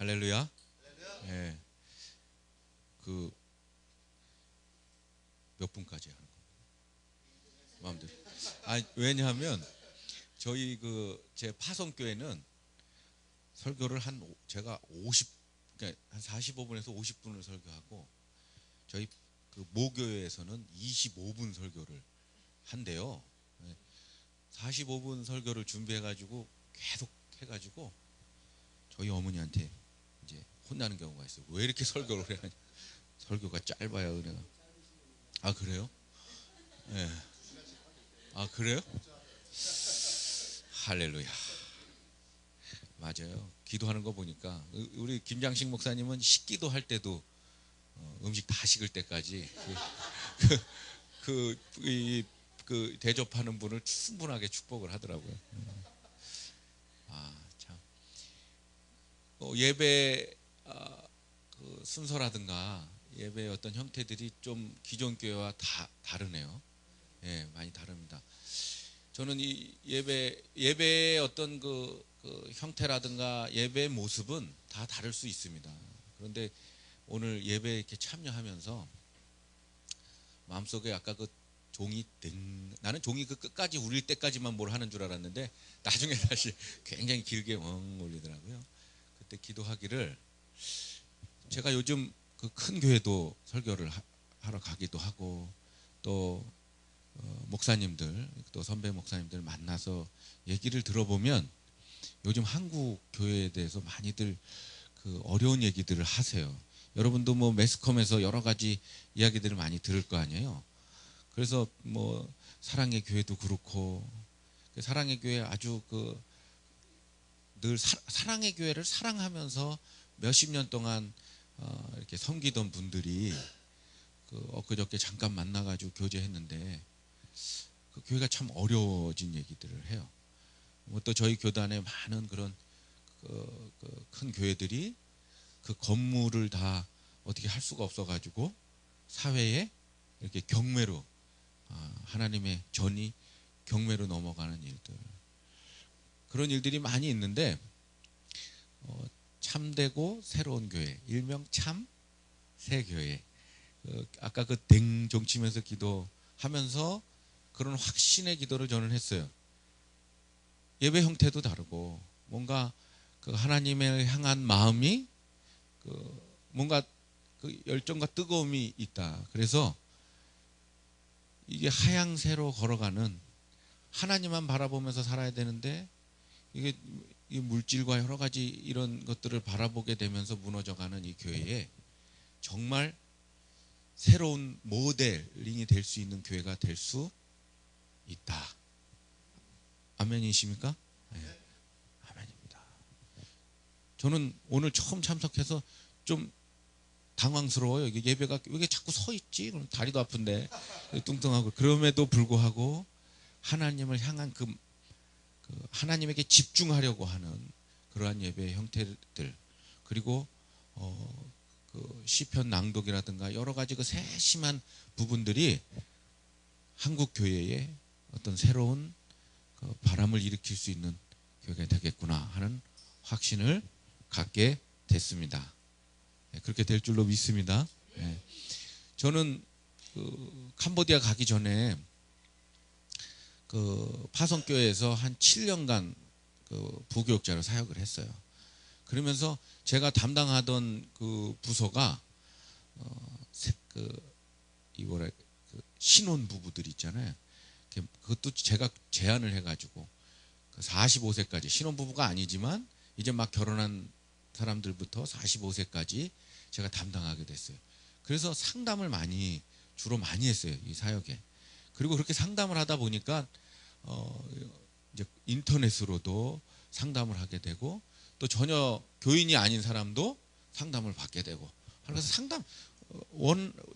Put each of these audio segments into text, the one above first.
할렐루야. 예. 그 몇 분까지 하는 거? 마음대로. 아, 왜냐하면 저희 제 파송교회는 설교를 제가 50, 그러니까 한 45분에서 50분을 설교하고, 저희 그 모교회에서는 25분 설교를 한대요. 45분 설교를 준비해가지고 계속 해가지고 저희 어머니한테 이제 혼나는 경우가 있어요. 왜 이렇게 설교를 해? 설교가 짧아요, 은혜가. 아, 그래요? 예. 네. 아, 그래요? 할렐루야. 맞아요. 기도하는 거 보니까 우리 김장식 목사님은 식기도 할 때도 음식 다 식을 때까지 그 대접하는 분을 충분하게 축복을 하더라고요. 아, 참. 예배 그 순서라든가 예배의 어떤 형태들이 좀 기존 교회와 다르네요. 예, 많이 다릅니다. 저는 이 예배의 어떤 그 형태라든가 예배의 모습은 다 다를 수 있습니다. 그런데 오늘 예배에 이렇게 참여하면서 마음속에 아까 그 종이 나는 종이 그 끝까지 울릴 때까지만 뭘 하는 줄 알았는데 나중에 다시 굉장히 길게 울리더라고요. 그때 기도하기를, 제가 요즘 그 큰 교회도 설교를 하러 가기도 하고, 또 목사님들, 또 선배 목사님들 만나서 얘기를 들어보면 요즘 한국 교회에 대해서 많이들 그 어려운 얘기들을 하세요. 여러분도 뭐 매스컴에서 여러 가지 이야기들을 많이 들을 거 아니에요. 그래서 뭐 사랑의 교회도 그렇고, 사랑의 교회 아주 늘 사랑의 교회를 사랑하면서 몇십 년 동안 이렇게 섬기던 분들이 엊그저께 잠깐 만나가지고 교제했는데 그 교회가 참 어려워진 얘기들을 해요. 또 저희 교단에 많은 그런 큰 교회들이 그 건물을 다 어떻게 할 수가 없어가지고 사회에 이렇게 경매로, 하나님의 전이 경매로 넘어가는 일들, 그런 일들이 많이 있는데, 참되고 새로운 교회, 일명 참 새 교회, 아까 그 댕종 치면서 기도하면서 그런 확신의 기도를 저는 했어요. 예배 형태도 다르고 뭔가 그 하나님을 향한 마음이 뭔가 그 열정과 뜨거움이 있다. 그래서 이게 하향세로 걸어가는, 하나님만 바라보면서 살아야 되는데 이게 물질과 여러 가지 이런 것들을 바라보게 되면서 무너져가는 이 교회에 정말 새로운 모델링이 될 수 있는 교회가 될 수 있다. 아멘이십니까? 네. 아멘입니다. 저는 오늘 처음 참석해서 좀 당황스러워요. 이게 예배가 왜 이게 자꾸 서 있지? 그럼 다리도 아픈데 뚱뚱하고. 그럼에도 불구하고 하나님을 향한 하나님에게 집중하려고 하는 그러한 예배의 형태들, 그리고 그 시편 낭독이라든가 여러 가지 그 세심한 부분들이 한국 교회에 어떤 새로운 바람을 일으킬 수 있는 교회가 되겠구나 하는 확신을 갖게 됐습니다. 그렇게 될 줄로 믿습니다. 저는 캄보디아 가기 전에 파송교회에서 한 7년간 부교육자로 사역을 했어요. 그러면서 제가 담당하던 그 부서가 신혼 부부들 있잖아요. 그것도 제가 제안을 해가지고 45세까지 신혼 부부가 아니지만 이제 막 결혼한 사람들부터 45세까지 제가 담당하게 됐어요. 그래서 상담을 주로 많이 했어요, 이 사역에. 그리고 그렇게 상담을 하다 보니까 이제 인터넷으로도 상담을 하게 되고, 또 전혀 교인이 아닌 사람도 상담을 받게 되고, 그래서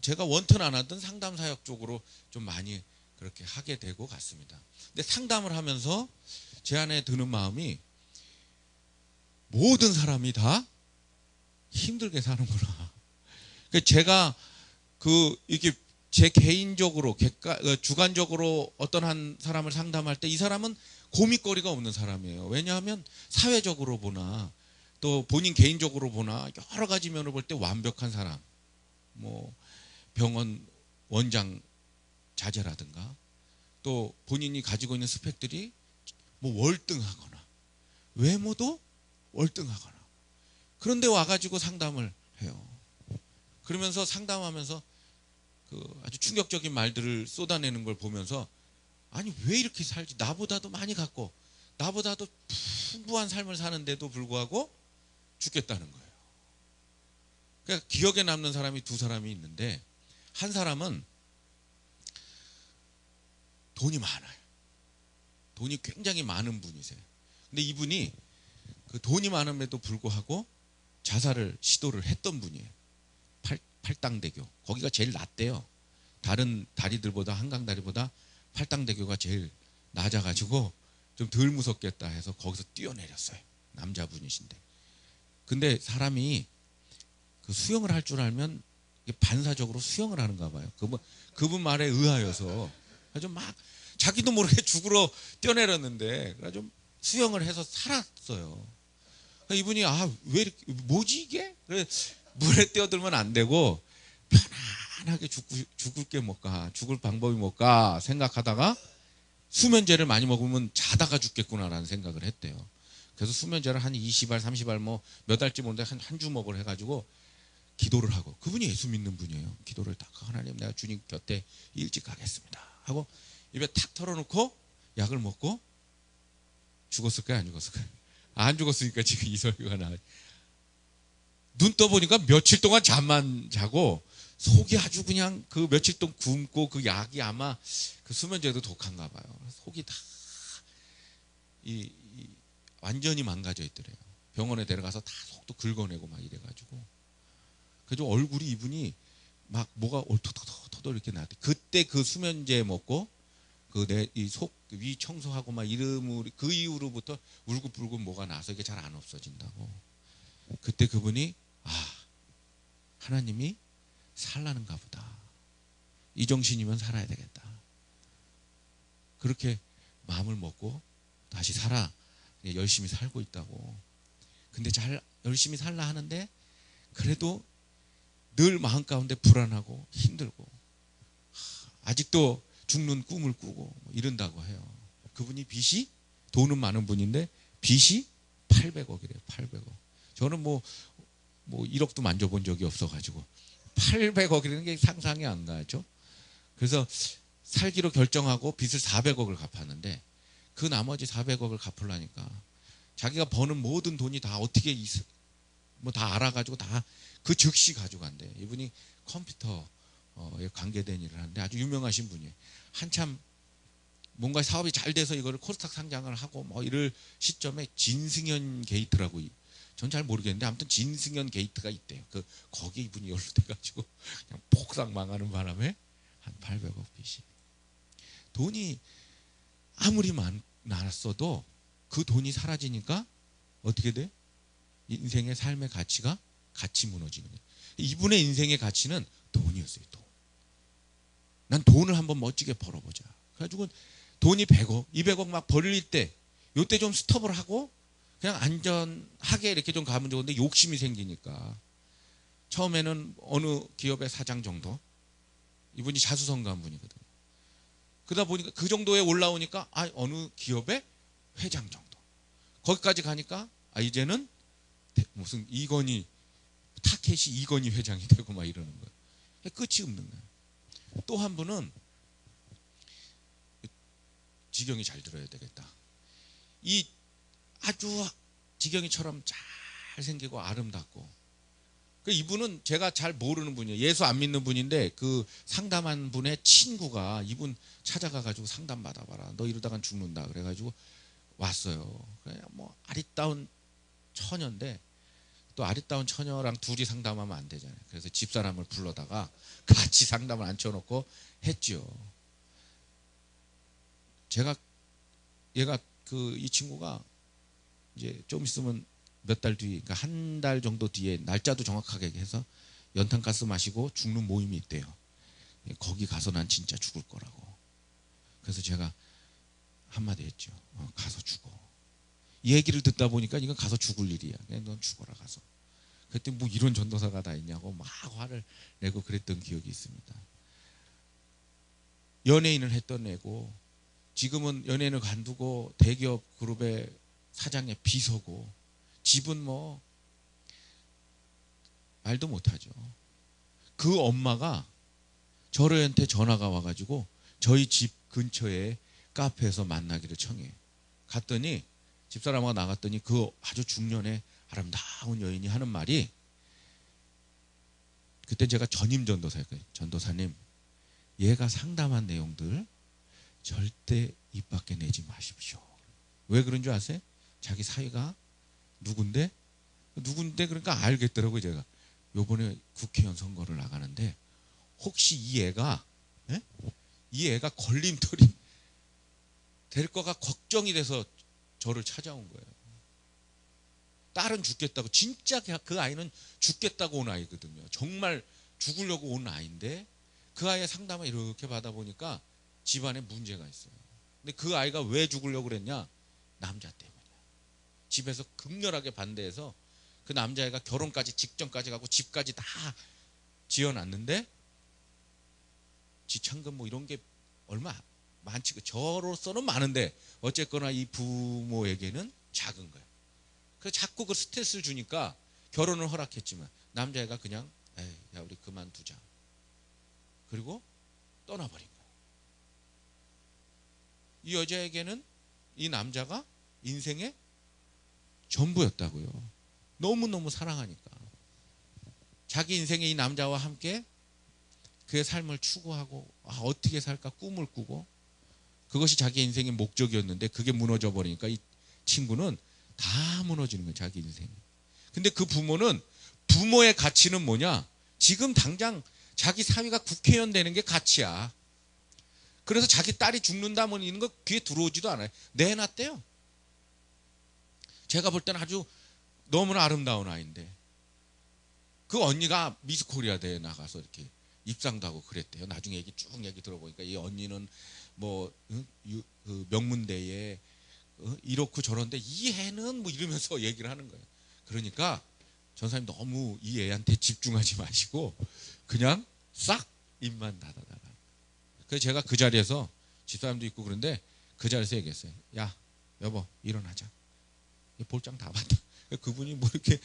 제가 원턴 안 하던 상담 사역 쪽으로 좀 많이 그렇게 하게 되고 갔습니다. 근데 상담을 하면서 제 안에 드는 마음이, 모든 사람이 다 힘들게 사는구나. 제가 이렇게 제 개인적으로 주관적으로 어떤 한 사람을 상담할 때 이 사람은 고민거리가 없는 사람이에요. 왜냐하면 사회적으로 보나 또 본인 개인적으로 보나 여러 가지 면을 볼 때 완벽한 사람, 뭐 병원 원장 자제라든가 또 본인이 가지고 있는 스펙들이 뭐 월등하거나 외모도 월등하거나 그런데 와가지고 상담을 해요. 그러면서 상담하면서 그 아주 충격적인 말들을 쏟아내는 걸 보면서 아니 왜 이렇게 살지? 나보다도 많이 갖고 나보다도 풍부한 삶을 사는데도 불구하고 죽겠다는 거예요. 그러니까 기억에 남는 사람이 두 사람이 있는데 한 사람은 돈이 많아요. 돈이 굉장히 많은 분이세요. 근데 이분이 그 돈이 많음에도 불구하고 자살을 시도를 했던 분이에요. 팔당대교. 거기가 제일 낫대요. 다른 다리들보다 한강다리보다 팔당대교가 제일 낮아가지고 좀 덜 무섭겠다 해서 거기서 뛰어내렸어요. 남자분이신데. 근데 사람이 그 수영을 할 줄 알면 반사적으로 수영을 하는가 봐요. 그분 말에 의하여서 좀 막 자기도 모르게 죽으러 뛰어내렸는데 좀 수영을 해서 살았어요. 이분이 왜 이렇게 뭐지 이게? 그래 물에 뛰어들면 안 되고 편안하게 죽을 게 뭘까? 죽을 방법이 뭘까? 생각하다가 수면제를 많이 먹으면 자다가 죽겠구나라는 생각을 했대요. 그래서 수면제를 한 20알, 30알 뭐 몇 달째 먹는데 한 주먹을 해가지고 기도를 하고 그분이 예수 믿는 분이에요. 기도를 딱 하나님 내가 주님 곁에 일찍 가겠습니다 하고 입에 탁 털어놓고 약을 먹고 죽었을까요? 안 죽었을까요? 안 죽었으니까 지금 이 설교가 나와요. 눈 떠보니까 며칠 동안 잠만 자고 속이 아주 그냥 그 며칠 동안 굶고 그 약이 아마 그 수면제도 독한가 봐요. 속이 다 완전히 망가져 있더래요. 병원에 데려가서 다 속도 긁어내고 막 이래가지고 그래서 얼굴이 이분이 막 뭐가 토토토토 이렇게 나대. 그때 그 수면제 먹고 그 내 이 속 위 청소하고 막 이름을 그 이후로부터 울긋불긋 뭐가 나서 이게 잘 안 없어진다고. 그때 그분이 하나님이 살라는가 보다. 이 정신이면 살아야 되겠다. 그렇게 마음을 먹고 다시 살아 열심히 살고 있다고. 근데 잘 열심히 살라 하는데 그래도 늘 마음 가운데 불안하고 힘들고 아직도 죽는 꿈을 꾸고 이런다고 해요. 그분이 빚이 돈은 많은 분인데 빚이 800억이래요. 800억. 저는 뭐 1억도 만져본 적이 없어가지고 800억이라는 게 상상이 안 가죠. 그래서 살기로 결정하고 빚을 400억을 갚았는데 그 나머지 400억을 갚으려니까 자기가 버는 모든 돈이 다 어떻게 뭐 다 알아가지고 다 그 즉시 가져간대. 이분이 컴퓨터에 관계된 일을 하는데 아주 유명하신 분이에요. 한참 뭔가 사업이 잘 돼서 이거를 코스닥 상장을 하고 뭐 이럴 시점에 진승현 게이트라고 전 잘 모르겠는데 아무튼 진승현 게이트가 있대요. 거기에 이분이 연루돼가지고 그냥 폭삭 망하는 바람에 한 800억 빚이. 돈이 아무리 많았어도 그 돈이 사라지니까 어떻게 돼? 인생의 삶의 가치가 같이 무너지는 거예요. 이분의 인생의 가치는 돈이었어요. 돈. 난 돈을 한번 멋지게 벌어보자. 그래가지고 돈이 100억, 200억 막 벌릴 때 요때 좀 스톱을 하고 그냥 안전하게 이렇게 좀 가면 좋은데 욕심이 생기니까 처음에는 어느 기업의 사장 정도, 이분이 자수성가한 분이거든요. 그러다 보니까 그 정도에 올라오니까 어느 기업의 회장 정도, 거기까지 가니까 이제는 무슨 이건희 타켓이 이건희 회장이 되고 막 이러는 거예요. 끝이 없는 거예요. 또 한 분은 지경이 잘 들어야 되겠다. 이 아주 지경이처럼 잘생기고 아름답고 이분은 제가 잘 모르는 분이에요. 예수 안 믿는 분인데 그 상담한 분의 친구가 이분 찾아가가지고 상담 받아봐라. 너 이러다간 죽는다. 그래가지고 왔어요. 그냥 뭐 아리따운 처녀인데 또 아리따운 처녀랑 둘이 상담하면 안 되잖아요. 그래서 집사람을 불러다가 같이 상담을 앉혀놓고 했죠. 얘가 이 친구가 이제 좀 있으면 몇 달 뒤, 그러니까 한 달 정도 뒤에 날짜도 정확하게 해서 연탄가스 마시고 죽는 모임이 있대요. 거기 가서 난 진짜 죽을 거라고. 그래서 제가 한마디 했죠. 가서 죽어. 얘기를 듣다 보니까 이건 가서 죽을 일이야. 그냥 넌 죽어라 가서. 그때 뭐 이런 전도사가 다 있냐고 막 화를 내고 그랬던 기억이 있습니다. 연예인을 했던 애고 지금은 연예인을 관두고 대기업 그룹의 사장의 비서고 집은 뭐 말도 못하죠. 그 엄마가 저한테 전화가 와가지고 저희 집 근처에 카페에서 만나기를 청해. 갔더니 집사람하고 나갔더니 그 아주 중년의 아름다운 여인이 하는 말이, 그때 제가 전임 전도사였거든요. 전도사님, 얘가 상담한 내용들 절대 입 밖에 내지 마십시오. 왜 그런 줄 아세요? 자기 사위가 누군데 그러니까 알겠더라고요. 제가 요번에 국회의원 선거를 나가는데 혹시 이 애가 걸림돌이 될 거가 걱정이 돼서 저를 찾아온 거예요. 딸은 죽겠다고, 진짜 그 아이는 죽겠다고 온 아이거든요. 정말 죽으려고 온 아이인데 그 아이의 상담을 이렇게 받아보니까 집안에 문제가 있어요. 근데 그 아이가 왜 죽으려고 그랬냐? 남자 때문이야. 집에서 극렬하게 반대해서 그 남자애가 결혼까지 직전까지 가고 집까지 다 지어놨는데 지참금 뭐 이런 게 얼마 많지, 저로서는 많은데 어쨌거나 이 부모에게는 작은 거예요. 그래서 자꾸 그 스트레스를 주니까 결혼을 허락했지만 남자애가 그냥 에이, 야 우리 그만두자. 그리고 떠나버린 거예요. 이 여자에게는 이 남자가 인생의 전부였다고요. 너무너무 사랑하니까. 자기 인생의 이 남자와 함께 그의 삶을 추구하고 어떻게 살까 꿈을 꾸고 그것이 자기 인생의 목적이었는데 그게 무너져 버리니까 이 친구는 다 무너지는 거예요. 자기 인생이. 근데 그 부모는, 부모의 가치는 뭐냐? 지금 당장 자기 사위가 국회의원 되는 게 가치야. 그래서 자기 딸이 죽는다 뭐 이런 거 귀에 들어오지도 않아요. 내놨대요. 제가 볼 때는 아주 너무나 아름다운 아이인데 그 언니가 미스 코리아 대회에 나가서 이렇게 입상도 하고 그랬대요. 나중에 얘기 들어보니까 이 언니는 뭐 그 명문대에 이렇고 저런데 이 애는 뭐 이러면서 얘기를 하는 거예요. 그러니까 전사님 너무 이 애한테 집중하지 마시고 그냥 싹 입만 닫아달라. 그래서 제가 그 자리에서 집사람도 있고 그런데 그 자리에서 얘기했어요. 야 여보 일어나자. 볼장 다 봤다. 그분이 뭐 이렇게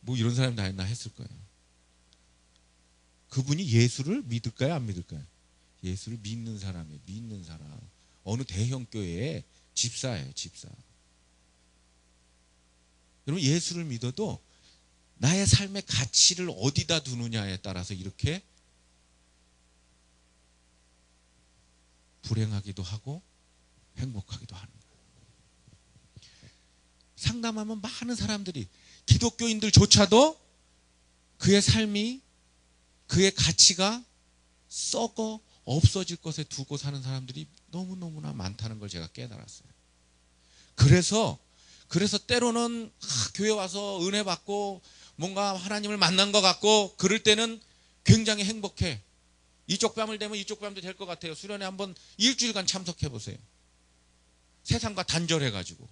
뭐 이런 사람이 다 했나 했을 거예요. 그분이 예수를 믿을까요 안 믿을까요? 예수를 믿는 사람이에요. 믿는 사람. 어느 대형 교회의 집사예요. 집사. 여러분 예수를 믿어도 나의 삶의 가치를 어디다 두느냐에 따라서 이렇게 불행하기도 하고 행복하기도 하는 거예요. 상담하면 많은 사람들이, 기독교인들조차도 그의 삶이, 그의 가치가 썩어 없어질 것에 두고 사는 사람들이 너무너무나 많다는 걸 제가 깨달았어요. 그래서 때로는 교회 와서 은혜 받고 뭔가 하나님을 만난 것 같고 그럴 때는 굉장히 행복해. 이쪽 뺨을 대면 이쪽 뺨도 될 것 같아요. 수련회 한번 일주일간 참석해 보세요. 세상과 단절해가지고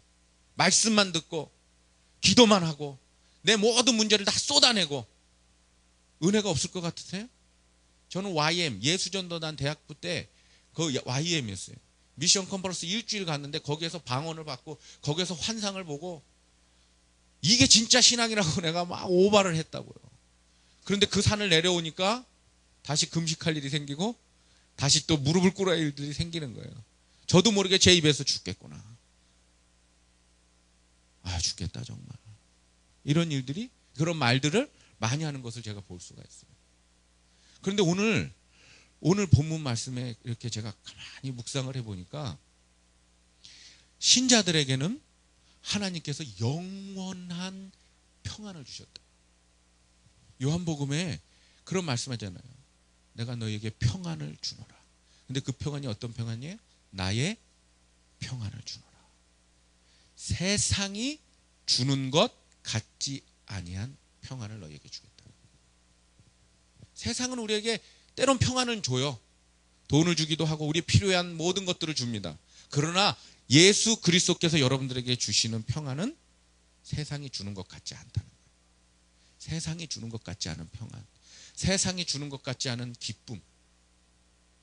말씀만 듣고 기도만 하고 내 모든 문제를 다 쏟아내고 은혜가 없을 것 같으세요? 저는 YM 예수전도단 대학부 때 그 YM이었어요. 미션 컨퍼런스 일주일 갔는데 거기에서 방언을 받고 거기에서 환상을 보고 이게 진짜 신앙이라고 내가 막 오바를 했다고요. 그런데 그 산을 내려오니까 다시 금식할 일이 생기고 다시 또 무릎을 꿇어야 할 일들이 생기는 거예요. 저도 모르게 제 입에서 죽겠구나. 아 죽겠다 정말. 이런 일들이, 그런 말들을 많이 하는 것을 제가 볼 수가 있어요. 그런데 오늘 본문 말씀에 이렇게 제가 가만히 묵상을 해보니까 신자들에게는 하나님께서 영원한 평안을 주셨다. 요한복음에 그런 말씀하잖아요. 내가 너에게 평안을 주노라. 근데 그 평안이 어떤 평안이에요? 나의 평안을 주노라. 세상이 주는 것 같지 아니한 평안을 너에게 주겠다. 세상은 우리에게 때론 평안을 줘요. 돈을 주기도 하고 우리 필요한 모든 것들을 줍니다. 그러나 예수 그리스도께서 여러분들에게 주시는 평안은 세상이 주는 것 같지 않다는 거예요. 세상이 주는 것 같지 않은 평안, 세상이 주는 것 같지 않은 기쁨,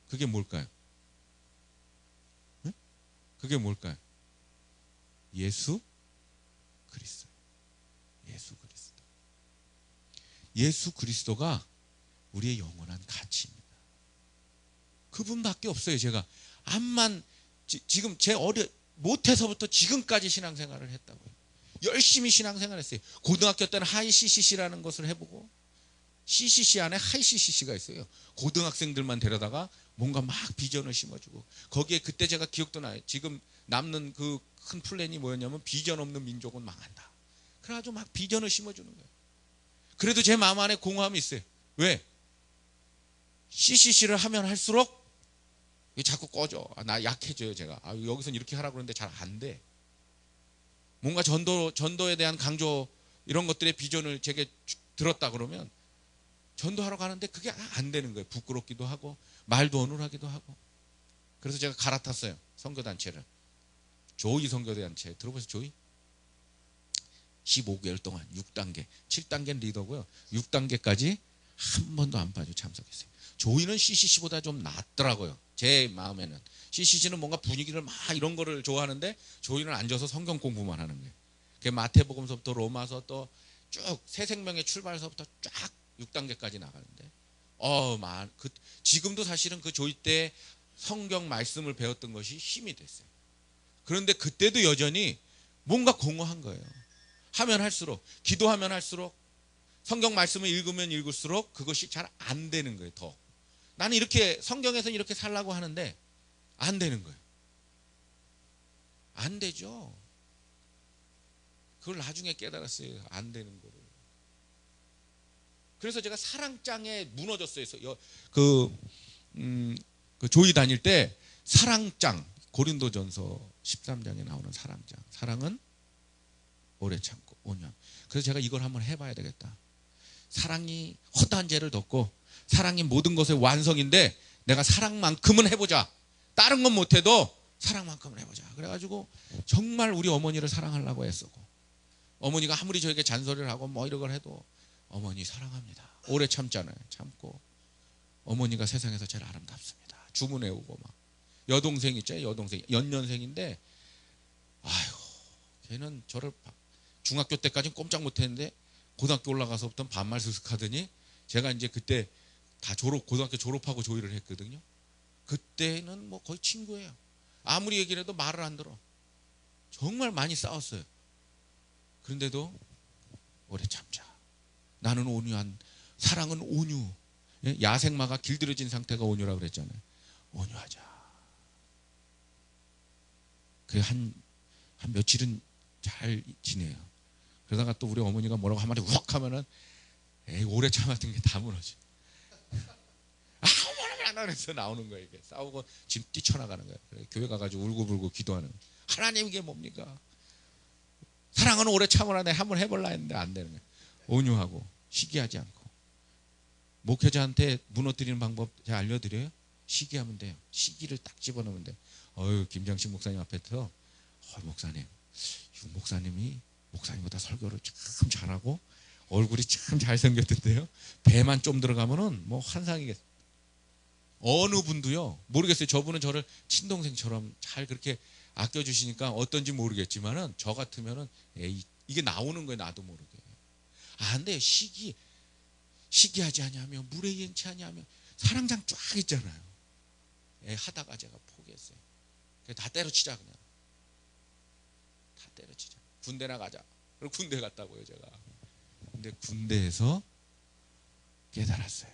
그게 뭘까요? 응? 그게 뭘까요? 예수 그리스도. 예수 그리스도. 예수 그리스도가 우리의 영원한 가치입니다. 그분밖에 없어요. 제가 암만 지금 제 못해서부터 지금까지 신앙생활을 했다고요. 열심히 신앙생활했어요. 고등학교 때는 하이 CCC라는 것을 해보고, CCC 안에 하이 CCC가 있어요. 고등학생들만 데려다가 뭔가 막 비전을 심어주고, 거기에 그때 제가 기억도 나요. 지금 남는 그 큰 플랜이 뭐였냐면 비전 없는 민족은 망한다. 그래가지고 막 비전을 심어주는 거예요. 그래도 제 마음 안에 공허함이 있어요. 왜? CCC를 하면 할수록 자꾸 꺼져. 나 약해져요, 제가. 여기서는 이렇게 하라고 그러는데 잘 안 돼. 뭔가 전도에 대한 강조, 이런 것들의 비전을 제게 들었다 그러면 전도하러 가는데 그게 안 되는 거예요. 부끄럽기도 하고 말도 어눌하기도 하고. 그래서 제가 갈아탔어요. 선교단체를. 조이 선교단체 들어보세요. 조이? 15개월 동안 6단계, 7단계는 리더고요. 6단계까지 한 번도 안 빠져 참석했어요. 조이는 CCC보다 좀 낫더라고요. 제 마음에는. CCC는 뭔가 분위기를 막 이런 거를 좋아하는데, 조이는 앉아서 성경 공부만 하는 거예요. 그 마태복음서부터 로마서 또 쭉 새 생명의 출발서부터 쫙 6단계까지 나가는데, 지금도 사실은 그 조이 때 성경 말씀을 배웠던 것이 힘이 됐어요. 그런데 그때도 여전히 뭔가 공허한 거예요. 하면 할수록, 기도하면 할수록, 성경 말씀을 읽으면 읽을수록 그것이 잘 안 되는 거예요. 더 나는 이렇게 성경에서는 이렇게 살라고 하는데 안 되는 거예요. 안 되죠. 그걸 나중에 깨달았어요. 안 되는 거를. 그래서 제가 사랑장에 무너졌어요. 그 조이 다닐 때 사랑장, 고린도전서 13장에 나오는 사랑장. 사랑은 오래 참고 온유함. 그래서 제가 이걸 한번 해봐야 되겠다. 사랑이 허다한 죄를 덮고, 사랑이 모든 것의 완성인데 내가 사랑만큼은 해보자. 다른 건 못해도 사랑만큼은 해보자. 그래가지고 정말 우리 어머니를 사랑하려고 했었고, 어머니가 아무리 저에게 잔소리를 하고 뭐 이런 걸 해도 어머니 사랑합니다. 오래 참잖아요. 참고. 어머니가 세상에서 제일 아름답습니다. 주문해 오고 막. 여동생 있죠. 여동생 연년생인데, 아유, 걔는 저를 중학교 때까지는 꼼짝 못했는데 고등학교 올라가서부터 반말 스슥하더니, 제가 이제 그때 다 고등학교 졸업하고 조의를 했거든요. 그때는 뭐 거의 친구예요. 아무리 얘기를 해도 말을 안 들어. 정말 많이 싸웠어요. 그런데도 오래 참자. 나는 온유한, 사랑은 온유. 야생마가 길들여진 상태가 온유라고 그랬잖아요. 온유하자. 그 한 며칠은 잘 지내요. 그러다가 또 우리 어머니가 뭐라고 한마디 우럭 하면은, 에이, 오래 참았던 게 다 무너져. 안 하면서 나오는 거예요. 이게 싸우고 지금 뛰쳐나가는 거예요. 그래, 교회 가가지고 울고불고 기도하는 거예요. 하나님 이게 뭡니까? 사랑은 오래 참으라. 내가 한번 해볼라 했는데 안 되는 거예요. 온유하고 시기하지 않고. 목회자한테 무너뜨리는 방법 제가 알려드려요. 시기하면 돼요. 시기를 딱 집어넣으면 돼요. 김장식 목사님 앞에서 목사님, 목사님이 목사님보다 설교를 참 잘하고 얼굴이 참 잘생겼던데요. 배만 좀 들어가면은 뭐 환상이겠어요. 어느 분도요, 모르겠어요. 저분은 저를 친동생처럼 잘 그렇게 아껴주시니까 어떤지 모르겠지만은, 저 같으면은 이게 나오는 거예요. 나도 모르게. 안 돼요. 시기하지 아니하며 물에 이행치 아니하며. 사랑장 쫙 있잖아요. 하다가 제가 포기했어요. 다 때려치자. 그냥 다 때려치자. 군대나 가자. 그리고 군대 갔다고요, 제가. 근데 군대에서 깨달았어요.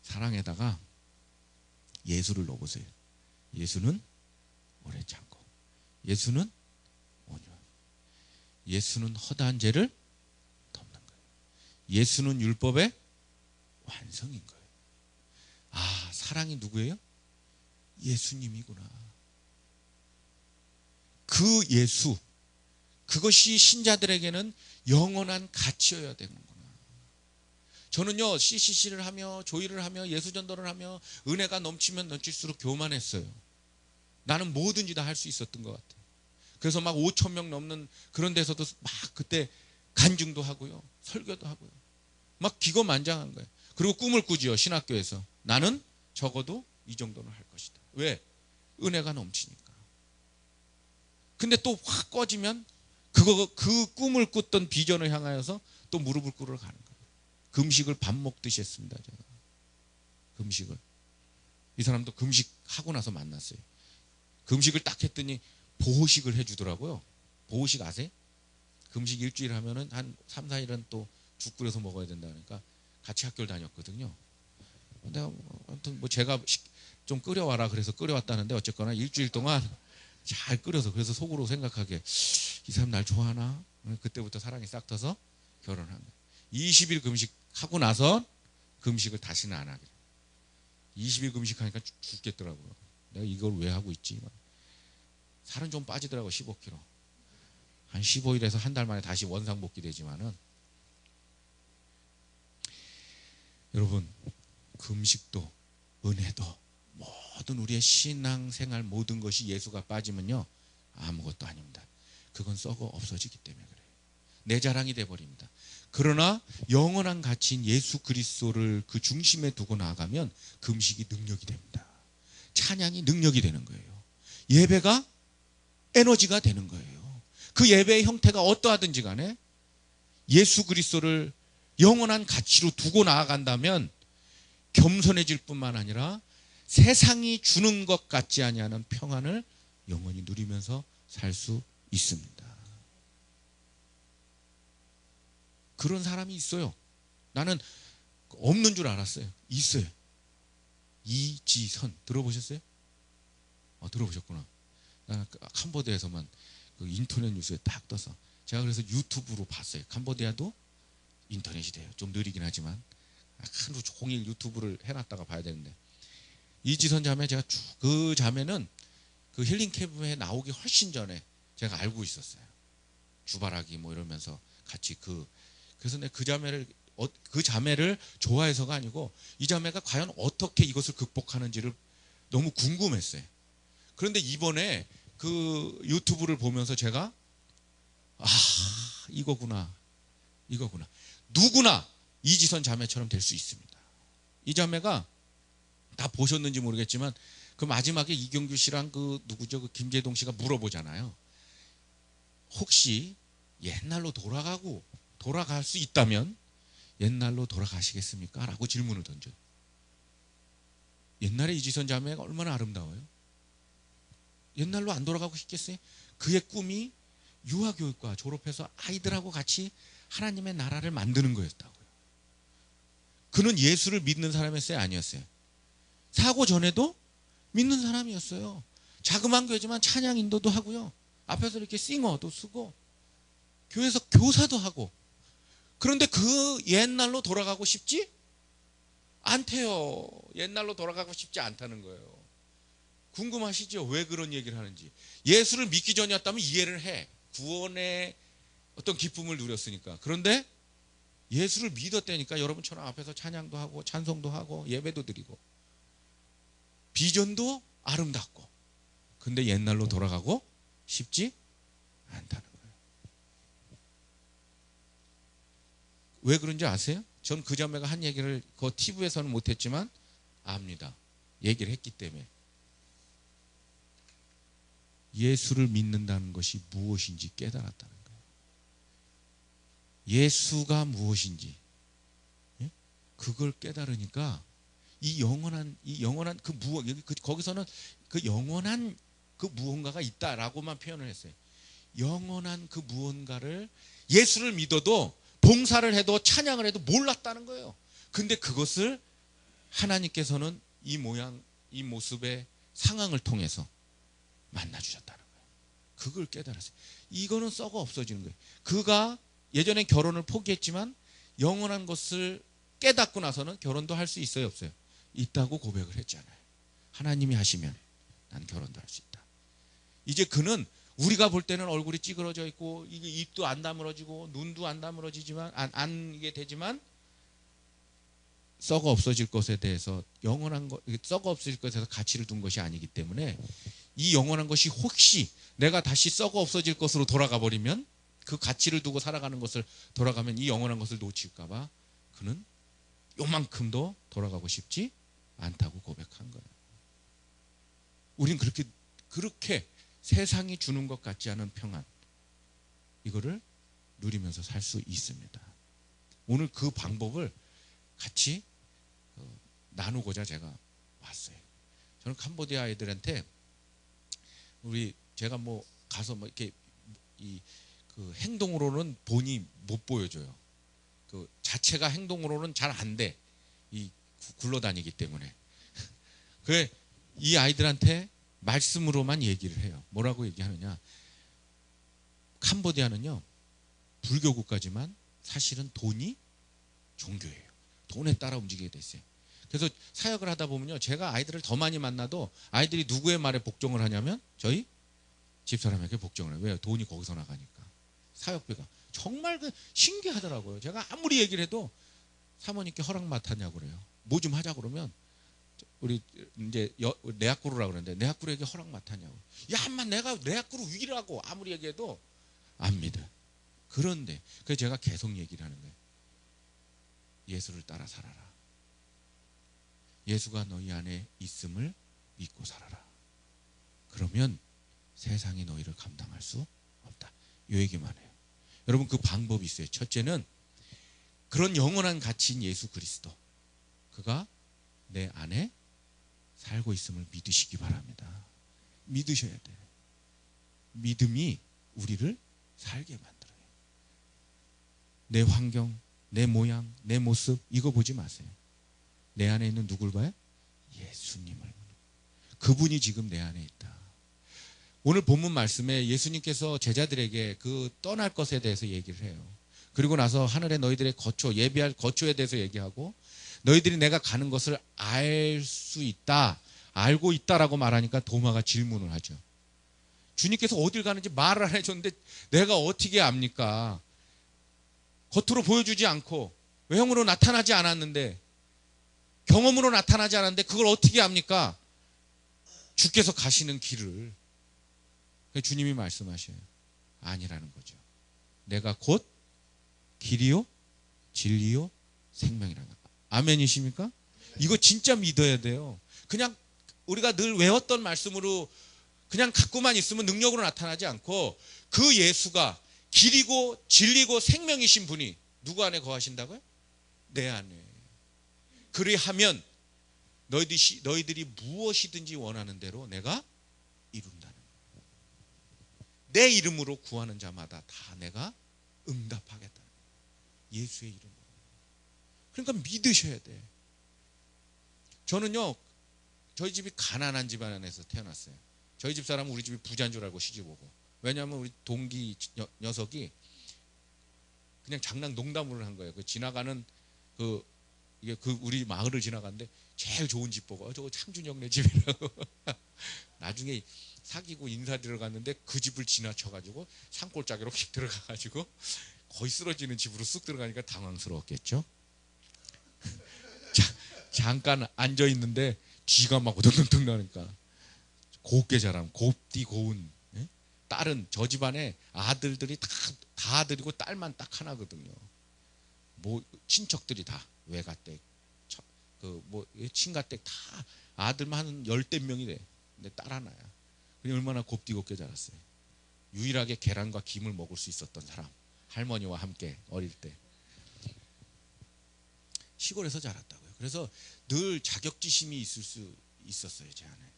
사랑에다가 예수를 넣어보세요. 예수는 오래 참고, 예수는 온유, 예수는 허다한 죄를 덮는 거예요. 예수는 율법의 완성인 거예요. 사랑이 누구예요? 예수님이구나. 그 예수, 그것이 신자들에게는 영원한 가치여야 되는구나. 저는요, CCC를 하며 조의를 하며 예수전도를 하며 은혜가 넘치면 넘칠수록 교만했어요. 나는 뭐든지 다 할 수 있었던 것 같아요. 그래서 막 5천 명 넘는 그런 데서도 막 그때 간증도 하고요, 설교도 하고요, 막 기고만장한 거예요. 그리고 꿈을 꾸지요, 신학교에서. 나는 적어도 이 정도는 할 것이다. 왜? 은혜가 넘치니까. 근데 또 확 꺼지면 그 꿈을 꿨던 비전을 향하여서 또 무릎을 꿇으러 가는 거예요. 금식을 밥 먹듯이 했습니다, 제가. 금식을. 이 사람도 금식하고 나서 만났어요. 금식을 딱 했더니 보호식을 해주더라고요. 보호식 아세요? 금식 일주일 하면은 한 3, 4일은 또 죽 끓여서 먹어야 된다 그러니까 같이 학교를 다녔거든요. 근데 아무튼 뭐 제가 좀 끓여와라 그래서 끓여왔다는데 어쨌거나 일주일 동안 잘 끓여서, 그래서 속으로 생각하게 이 사람 날 좋아하나? 그때부터 사랑이 싹 터서 결혼한 거예요. 20일 금식하고 나서 금식을 다시는 안 하기로. 20일 금식하니까 죽겠더라고요. 내가 이걸 왜 하고 있지? 살은 좀 빠지더라고, 15kg. 한 15일에서 한 달 만에 다시 원상복귀 되지만은, 여러분, 금식도 은혜도 모든 우리의 신앙생활 모든 것이 예수가 빠지면요 아무것도 아닙니다. 그건 썩어 없어지기 때문에 그래요. 내 자랑이 돼버립니다. 그러나 영원한 가치인 예수 그리스도를 그 중심에 두고 나아가면 금식이 능력이 됩니다. 찬양이 능력이 되는 거예요. 예배가 에너지가 되는 거예요. 그 예배의 형태가 어떠하든지 간에 예수 그리스도를 영원한 가치로 두고 나아간다면 겸손해질 뿐만 아니라 세상이 주는 것 같지 아니하는 평안을 영원히 누리면서 살 수 있습니다. 그런 사람이 있어요. 나는 없는 줄 알았어요. 있어요. 이지선 들어보셨어요? 들어보셨구나. 나는 캄보디아에서만 그 인터넷 뉴스에 딱 떠서 제가 그래서 유튜브로 봤어요. 캄보디아도 인터넷이 돼요. 좀 느리긴 하지만 하루 종일 유튜브를 해놨다가 봐야 되는데, 이지선 자매, 제가 그 자매는 그 힐링 캠프에 나오기 훨씬 전에 제가 알고 있었어요. 주바라기 뭐 이러면서 같이 그래서 내가 그 자매를 좋아해서가 아니고 이 자매가 과연 어떻게 이것을 극복하는지를 너무 궁금했어요. 그런데 이번에 그 유튜브를 보면서 제가 이거구나. 누구나 이지선 자매처럼 될 수 있습니다. 이 자매가 다 보셨는지 모르겠지만 그 마지막에 이경규 씨랑 그 누구죠? 그 김재동 씨가 물어보잖아요. 혹시 옛날로 돌아갈 수 있다면 옛날로 돌아가시겠습니까? 라고 질문을 던져요. 옛날에 이지선 자매가 얼마나 아름다워요. 옛날로 안 돌아가고 싶겠어요? 그의 꿈이 유아교육과 졸업해서 아이들하고 같이 하나님의 나라를 만드는 거였다고요. 그는 예수를 믿는 사람이었어요? 아니었어요? 사고 전에도 믿는 사람이었어요. 자그마한 교회지만 찬양 인도도 하고요. 앞에서 이렇게 싱어도 쓰고 교회에서 교사도 하고. 그런데 그 옛날로 돌아가고 싶지 않대요. 옛날로 돌아가고 싶지 않다는 거예요. 궁금하시죠? 왜 그런 얘기를 하는지. 예수를 믿기 전이었다면 이해를 해. 구원의 어떤 기쁨을 누렸으니까. 그런데 예수를 믿었다니까 여러분처럼 앞에서 찬양도 하고 찬송도 하고 예배도 드리고 비전도 아름답고, 근데 옛날로 돌아가고 싶지 않다는 거예요. 왜 그런지 아세요? 전 그 자매가 한 얘기를 그 TV에서는 못했지만 압니다. 얘기를 했기 때문에. 예수를 믿는다는 것이 무엇인지 깨달았다는 거예요. 예수가 무엇인지 그걸 깨달으니까 이 영원한 그 거기서는 그 영원한 그 무언가가 있다라고만 표현을 했어요. 영원한 그 무언가를 예수를 믿어도 봉사를 해도 찬양을 해도 몰랐다는 거예요. 근데 그것을 하나님께서는 이 모양 이 모습의 상황을 통해서 만나 주셨다는 거예요. 그걸 깨달았어요. 이거는 썩어 없어지는 거예요. 그가 예전에 결혼을 포기했지만 영원한 것을 깨닫고 나서는 결혼도 할 수 있어요, 없어요? 있다고 고백을 했잖아요. 하나님이 하시면 난 결혼도 할 수 있다. 이제 그는 우리가 볼 때는 얼굴이 찌그러져 있고 이게 입도 안 다물어지고 눈도 안 다물어지지만 안 이게 되지만 썩어 없어질 것에 대해서 영원한 것, 썩어 없어질 것에 대해서 가치를 둔 것이 아니기 때문에 이 영원한 것이 혹시 내가 다시 썩어 없어질 것으로 돌아가 버리면, 그 가치를 두고 살아가는 것을 돌아가면 이 영원한 것을 놓칠까 봐 그는 요만큼도 돌아가고 싶지 않다고 고백한 거예요. 우린 그렇게 세상이 주는 것 같지 않은 평안, 이거를 누리면서 살 수 있습니다. 오늘 그 방법을 같이 나누고자 제가 왔어요. 저는 캄보디아 아이들한테 제가 뭐 가서 뭐 이렇게 그 행동으로는 본이 못 보여줘요. 그 자체가 행동으로는 잘 안 돼. 굴러다니기 때문에. 그래 이 아이들한테 말씀으로만 얘기를 해요. 뭐라고 얘기하느냐? 캄보디아는요, 불교 국가지만 사실은 돈이 종교예요. 돈에 따라 움직이게 돼 있어요. 그래서 사역을 하다 보면요, 제가 아이들을 더 많이 만나도 아이들이 누구의 말에 복종을 하냐면 저희 집사람에게 복종을 해요. 왜요? 돈이 거기서 나가니까. 사역비가. 정말 신기하더라고요. 제가 아무리 얘기를 해도 사모님께 허락 맡았냐고 그래요. 뭐 좀 하자 그러면 우리 이제 내학구루라고 그러는데 내학구루에게 허락 맡았냐고. 야, 엄마 내가 내학구루 위라고 아무리 얘기해도 안 믿어. 그런데 그래서 제가 계속 얘기를 하는 거예요. 예수를 따라 살아라. 예수가 너희 안에 있음을 믿고 살아라. 그러면 세상이 너희를 감당할 수 없다. 이 얘기만 해요. 여러분, 그 방법이 있어요. 첫째는 그런 영원한 가치인 예수 그리스도, 그가 내 안에 살고 있음을 믿으시기 바랍니다. 믿으셔야 돼요. 믿음이 우리를 살게 만들어요. 내 환경, 내 모양, 내 모습 이거 보지 마세요. 내 안에 있는 누굴 봐요? 예수님을. 그분이 지금 내 안에 있다. 오늘 본문 말씀에 예수님께서 제자들에게 그 떠날 것에 대해서 얘기를 해요. 그리고 나서 하늘에 너희들의 거처, 예비할 거처에 대해서 얘기하고, 너희들이 내가 가는 것을 알 수 있다, 알고 있다라고 말하니까 도마가 질문을 하죠. 주님께서 어딜 가는지 말을 안 해줬는데 내가 어떻게 압니까? 겉으로 보여주지 않고 외형으로 나타나지 않았는데, 경험으로 나타나지 않았는데 그걸 어떻게 압니까? 주께서 가시는 길을. 주님이 말씀하셔요. 아니라는 거죠. 내가 곧 길이요 진리요 생명이라는 거. 아멘이십니까? 이거 진짜 믿어야 돼요. 그냥 우리가 늘 외웠던 말씀으로 그냥 갖고만 있으면 능력으로 나타나지 않고, 그 예수가 길이고 진리고 생명이신 분이 누구 안에 거하신다고요? 내 안에. 그리하면 너희들이 무엇이든지 원하는 대로 내가 이룬다는 거예요. 내 이름으로 구하는 자마다 다 내가 응답하겠다는 거예요. 예수의 이름으로. 그러니까 믿으셔야 돼. 저는요, 저희 집이 가난한 집안에서 태어났어요. 저희 집 사람은 우리 집이 부자인 줄 알고 시집 오고. 왜냐하면 우리 동기 녀석이 그냥 장난 농담을 한 거예요. 지나가는 우리 마을을 지나가는데 제일 좋은 집 보고 저거 창준이 형네 집이라고. 나중에 사귀고 인사드려 갔는데 그 집을 지나쳐가지고 산골짜기로 휙 들어가가지고 거의 쓰러지는 집으로 쑥 들어가니까 당황스러웠겠죠. 잠깐 앉아 있는데 쥐가 막 우등등등 나니까. 곱게 자란 곱디 고운, 예? 딸은 저 집안에 아들들이 다 아들이고 딸만 딱 하나거든요. 뭐 친척들이 다 외가댁, 친가댁 다 아들만 한 10대 명이 돼. 근데 딸 하나야. 얼마나 곱디 곱게 자랐어요. 유일하게 계란과 김을 먹을 수 있었던 사람, 할머니와 함께 어릴 때. 시골에서 자랐다고요. 그래서 늘 자격지심이 있을 수 있었어요, 제 안에.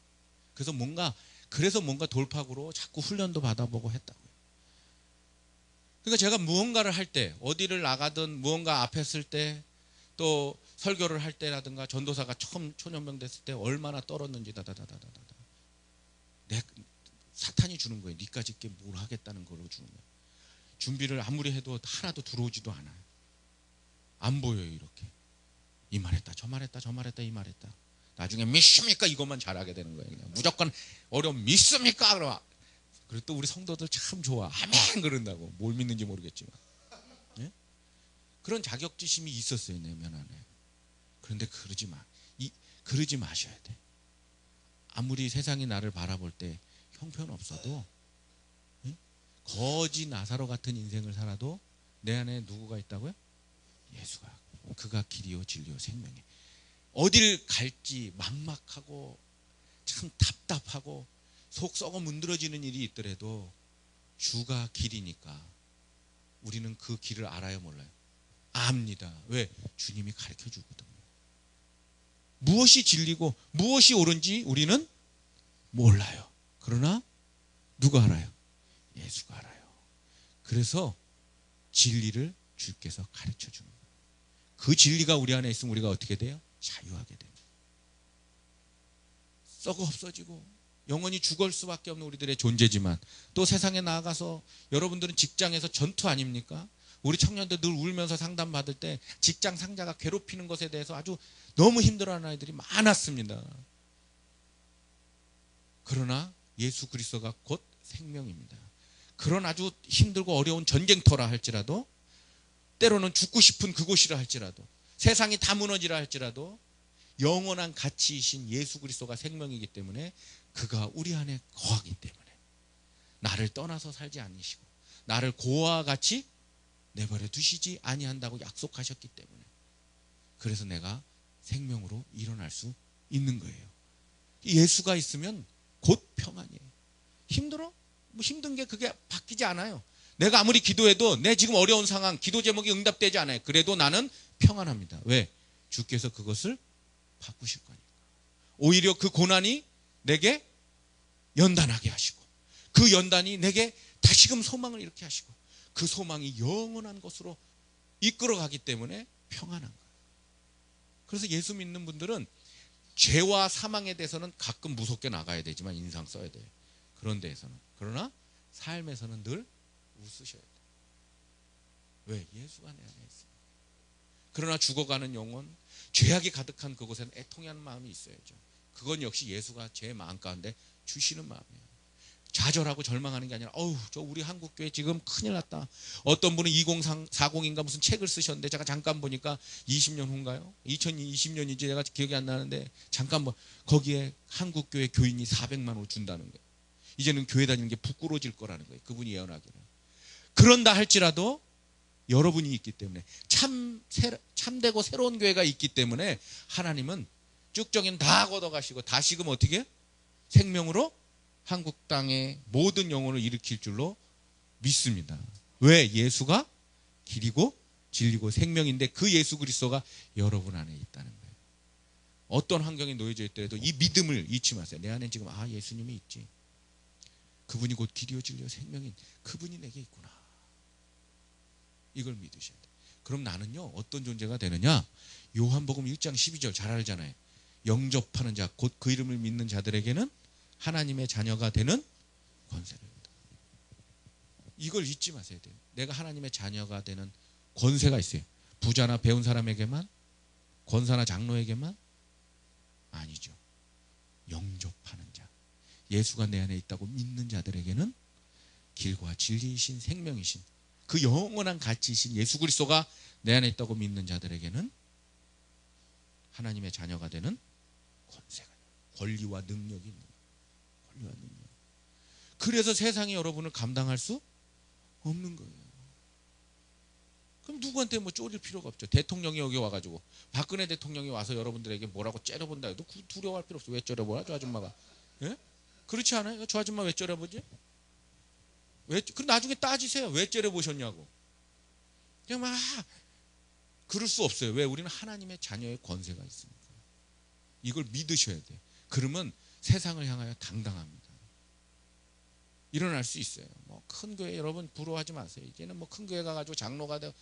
그래서 뭔가 돌파구로 자꾸 훈련도 받아보고 했다고요. 그러니까 제가 무언가를 할 때, 어디를 나가든 무언가 앞에 설 때, 또 설교를 할 때라든가 전도사가 처음 초년병 됐을 때 얼마나 떨었는지 사탄이 주는 거예요. 니까지 있게 뭘 하겠다는 걸로 주는 거예요. 준비를 아무리 해도 하나도 들어오지도 않아요. 안 보여요. 이렇게 이 말했다 저 말했다 저 말했다 이 말했다. 나중에 믿습니까? 이것만 잘하게 되는 거예요. 그냥. 무조건 어려움 믿습니까? 그러면. 그리고 또 우리 성도들 참 좋아. 아멘 그런다고. 뭘 믿는지 모르겠지만. 예? 그런 자격지심이 있었어요. 내면 안에. 그런데 그러지 마셔야 돼. 아무리 세상이 나를 바라볼 때 형편없어도 거지 나사로 같은 인생을 살아도 내 안에 누구가 있다고요? 예수가. 그가 길이요 진리요 생명이. 어딜 갈지 막막하고 참 답답하고 속 썩어 문드러지는 일이 있더라도 주가 길이니까 우리는 그 길을 알아요 몰라요? 압니다. 왜? 주님이 가르쳐 주거든요. 무엇이 진리고 무엇이 옳은지 우리는 몰라요. 그러나 누가 알아요? 예수가 알아요. 그래서 진리를 주께서 가르쳐 주는 거예요. 그 진리가 우리 안에 있으면 우리가 어떻게 돼요? 자유하게 됩니다. 썩어 없어지고 영원히 죽을 수밖에 없는 우리들의 존재지만 또 세상에 나아가서 여러분들은 직장에서 전투 아닙니까? 우리 청년들 늘 울면서 상담받을 때 직장 상사가 괴롭히는 것에 대해서 아주 너무 힘들어하는 아이들이 많았습니다. 그러나 예수 그리스도가 곧 생명입니다. 그런 아주 힘들고 어려운 전쟁터라 할지라도 때로는 죽고 싶은 그곳이라 할지라도 세상이 다 무너지라 할지라도 영원한 가치이신 예수 그리스도가 생명이기 때문에 그가 우리 안에 거하기 때문에 나를 떠나서 살지 않으시고 나를 고아와 같이 내버려 두시지 아니한다고 약속하셨기 때문에 그래서 내가 생명으로 일어날 수 있는 거예요. 예수가 있으면 곧 평안이에요. 힘들어? 뭐 힘든 게 그게 바뀌지 않아요. 내가 아무리 기도해도 내 지금 어려운 상황 기도 제목이 응답되지 않아요. 그래도 나는 평안합니다. 왜? 주께서 그것을 바꾸실 거니까. 오히려 그 고난이 내게 연단하게 하시고 그 연단이 내게 다시금 소망을 잃게 하시고 그 소망이 영원한 것으로 이끌어가기 때문에 평안한 거예요. 그래서 예수 믿는 분들은 죄와 사망에 대해서는 가끔 무섭게 나가야 되지만 인상 써야 돼요. 그런 데에서는. 그러나 삶에서는 늘 웃으셔야 돼요. 왜? 예수가 내 안에 있습니다. 그러나 죽어가는 영혼, 죄악이 가득한 그곳에는 애통하는 마음이 있어야죠. 그건 역시 예수가 제 마음 가운데 주시는 마음이에요. 좌절하고 절망하는 게 아니라 저 우리 한국교회 지금 큰일 났다. 어떤 분은 2040인가 무슨 책을 쓰셨는데 제가 잠깐 보니까 20년 후인가요? 2020년인지 제가 기억이 안 나는데 잠깐 거기에 한국교회 교인이 400만 원 준다는 거예요. 이제는 교회 다니는 게 부끄러워질 거라는 거예요. 그분이 예언하기를. 그런다 할지라도 여러분이 있기 때문에 참되고 새로운 교회가 있기 때문에 하나님은 쭉정이는 다 걷어가시고 다시금 어떻게? 생명으로 한국 땅의 모든 영혼을 일으킬 줄로 믿습니다. 왜? 예수가 길이고 진리고 생명인데 그 예수 그리스도가 여러분 안에 있다는 거예요. 어떤 환경에 놓여져 있더라도 이 믿음을 잊지 마세요. 내 안에 지금 예수님이 있지. 그분이 곧 길이요 진리요 생명인 그분이 내게 있구나. 이걸 믿으셔야 돼요. 그럼 나는요 어떤 존재가 되느냐? 요한복음 1장 12절 잘 알잖아요. 영접하는 자 곧 그 이름을 믿는 자들에게는 하나님의 자녀가 되는 권세를 입니다. 이걸 잊지 마셔야 돼요. 내가 하나님의 자녀가 되는 권세가 있어요. 부자나 배운 사람에게만? 권사나 장로에게만? 아니죠. 영접하는 자, 예수가 내 안에 있다고 믿는 자들에게는 길과 진리이신 생명이신 그 영원한 가치이신 예수 그리스도가 내 안에 있다고 믿는 자들에게는 하나님의 자녀가 되는 권세가, 권리와 능력이 있는 거예요. 권리와 능력. 그래서 세상이 여러분을 감당할 수 없는 거예요. 그럼 누구한테 쪼릴 필요가 없죠. 대통령이 여기 와가지고 박근혜 대통령이 와서 여러분들에게 뭐라고 째려본다 해도 두려워할 필요 없어. 왜 째려보나 저 아줌마가? 예? 그렇지 않아요? 저 아줌마 왜 째려보지? 그럼 나중에 따지세요. 왜 째려보셨냐고. 그냥 그럴 수 없어요. 왜? 우리는 하나님의 자녀의 권세가 있으니까. 이걸 믿으셔야 돼요. 그러면 세상을 향하여 당당합니다. 일어날 수 있어요. 큰 교회 여러분 부러워하지 마세요. 이제는 큰 교회 가가지고 장로가 되고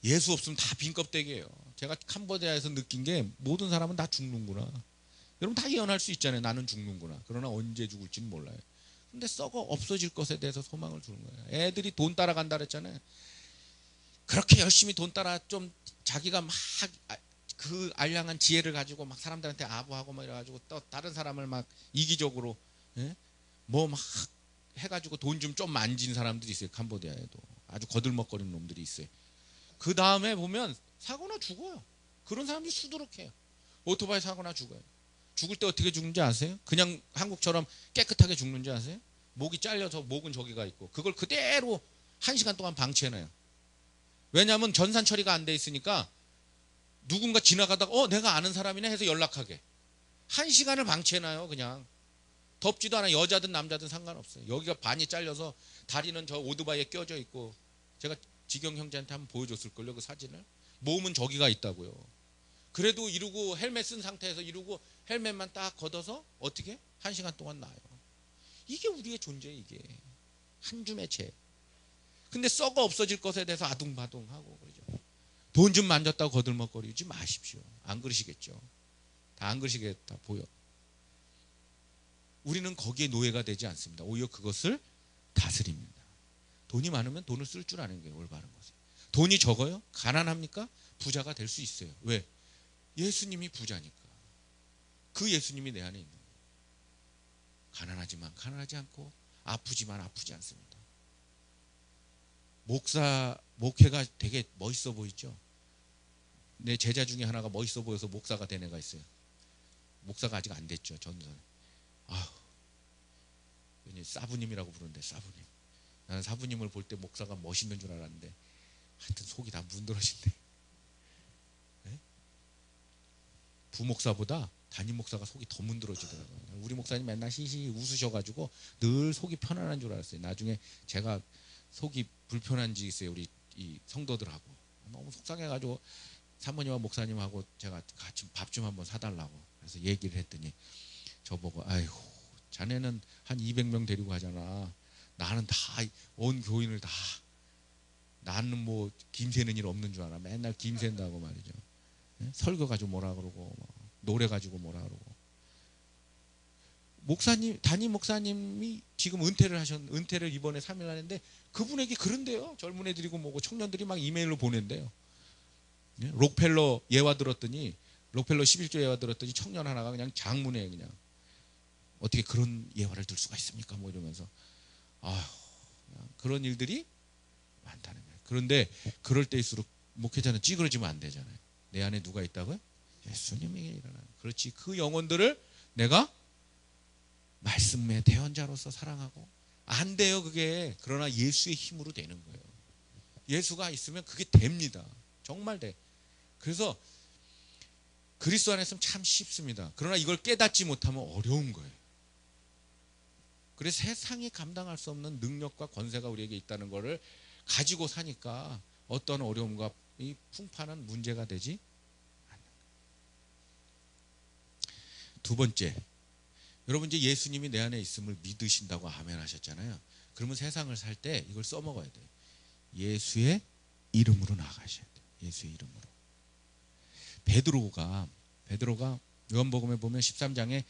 예수 없으면 다 빈 껍데기예요. 제가 캄보디아에서 느낀 게 모든 사람은 다 죽는구나. 여러분 다 예언할 수 있잖아요. 나는 죽는구나. 그러나 언제 죽을지는 몰라요. 근데 썩어 없어질 것에 대해서 소망을 주는 거예요. 애들이 돈 따라간다 그랬잖아요. 그렇게 열심히 돈 따라 좀 자기가 막 그 알량한 지혜를 가지고 막 사람들한테 아부하고 막 이래가지고 또 다른 사람을 막 이기적으로 막 해가지고 돈 좀 만진 사람들이 있어요. 캄보디아에도 아주 거들먹거리는 놈들이 있어요. 그 다음에 보면 사고나 죽어요. 그런 사람들이 수두룩해요. 오토바이 사고나 죽어요. 죽을 때 어떻게 죽는지 아세요? 그냥 한국처럼 깨끗하게 죽는지 아세요? 목이 잘려서 목은 저기가 있고 그걸 그대로 1시간 동안 방치해놔요. 왜냐하면 전산 처리가 안 돼 있으니까 누군가 지나가다가 내가 아는 사람이네 해서 연락하게 1시간을 방치해놔요. 그냥 덥지도 않아. 여자든 남자든 상관없어요. 여기가 반이 잘려서 다리는 저 오토바이에 껴져 있고 제가 지경 형제한테 한번 보여줬을걸요. 그 사진을. 몸은 저기가 있다고요. 그래도 이러고 헬멧 쓴 상태에서 이러고 헬멧만 딱 걷어서 어떻게? 1시간 동안 나요. 이게 우리의 존재. 이게 한 줌의 죄. 근데 썩어 없어질 것에 대해서 아둥바둥하고 그러죠. 돈 좀 만졌다고 거들먹거리지 마십시오. 안 그러시겠죠. 다 안 그러시겠다 보여. 우리는 거기에 노예가 되지 않습니다. 오히려 그것을 다스립니다. 돈이 많으면 돈을 쓸 줄 아는 게 올바른 거죠. 돈이 적어요? 가난합니까? 부자가 될 수 있어요. 왜? 예수님이 부자니까. 그 예수님이 내 안에 있는 거예요. 가난하지만 가난하지 않고 아프지만 아프지 않습니다. 목회가 되게 멋있어 보이죠? 내 제자 중에 하나가 멋있어 보여서 목사가 된 애가 있어요. 목사가 아직 안 됐죠. 전선. 사부님이라고 부르는데 사부님. 나는 사부님을 볼 때 목사가 멋있는 줄 알았는데 하여튼 속이 다 문드러진대. 네? 부목사보다 담임 목사가 속이 더 문드러지더라고요. 우리 목사님 맨날 히히 웃으셔가지고 늘 속이 편안한 줄 알았어요. 나중에 제가 속이 불편한 지 있어요. 우리 이 성도들하고 너무 속상해가지고 사모님과 목사님하고 제가 같이 밥 좀 한번 사달라고 그래서 얘기를 했더니 저보고 아이고 자네는 한 200명 데리고 하잖아. 나는 다 온 교인을 다 나는 뭐 김새는 일 없는 줄 알아. 맨날 김샌다고 말이죠. 설교 가지고 뭐라 그러고 노래 가지고 뭐라 그러고. 목사님 담임 목사님이 지금 은퇴를 이번에 3일 하는데 그분에게 그런데요. 젊은 애들이고 뭐고 청년들이 막 이메일로 보낸대요. 록펠러 예화 들었더니 록펠러 11조 예화 들었더니 청년 하나가 그냥 장문에 그냥 어떻게 그런 예화를 들 수가 있습니까? 뭐 이러면서 그런 일들이 많다는 거예요. 그런데 그럴 때일수록 목회자는 찌그러지면 안 되잖아요. 내 안에 누가 있다고요? 예수님이 일어나는. 그렇지. 그 영혼들을 내가 말씀의 대언자로서 사랑하고 안 돼요 그게. 그러나 예수의 힘으로 되는 거예요. 예수가 있으면 그게 됩니다. 정말 돼. 그래서 그리스도 안에 있으면 참 쉽습니다. 그러나 이걸 깨닫지 못하면 어려운 거예요. 그래서 세상이 감당할 수 없는 능력과 권세가 우리에게 있다는 것을 가지고 사니까 어떤 어려움과 이 풍파는 문제가 되지 않는 거예요. 두 번째, 여러분 이제 예수님이 내 안에 있음을 믿으신다고 아멘 하셨잖아요. 그러면 세상을 살 때 이걸 써먹어야 돼요. 예수의 이름으로 나가셔야 돼요. 예수의 이름으로. 베드로가 요한복음에 보면 13장에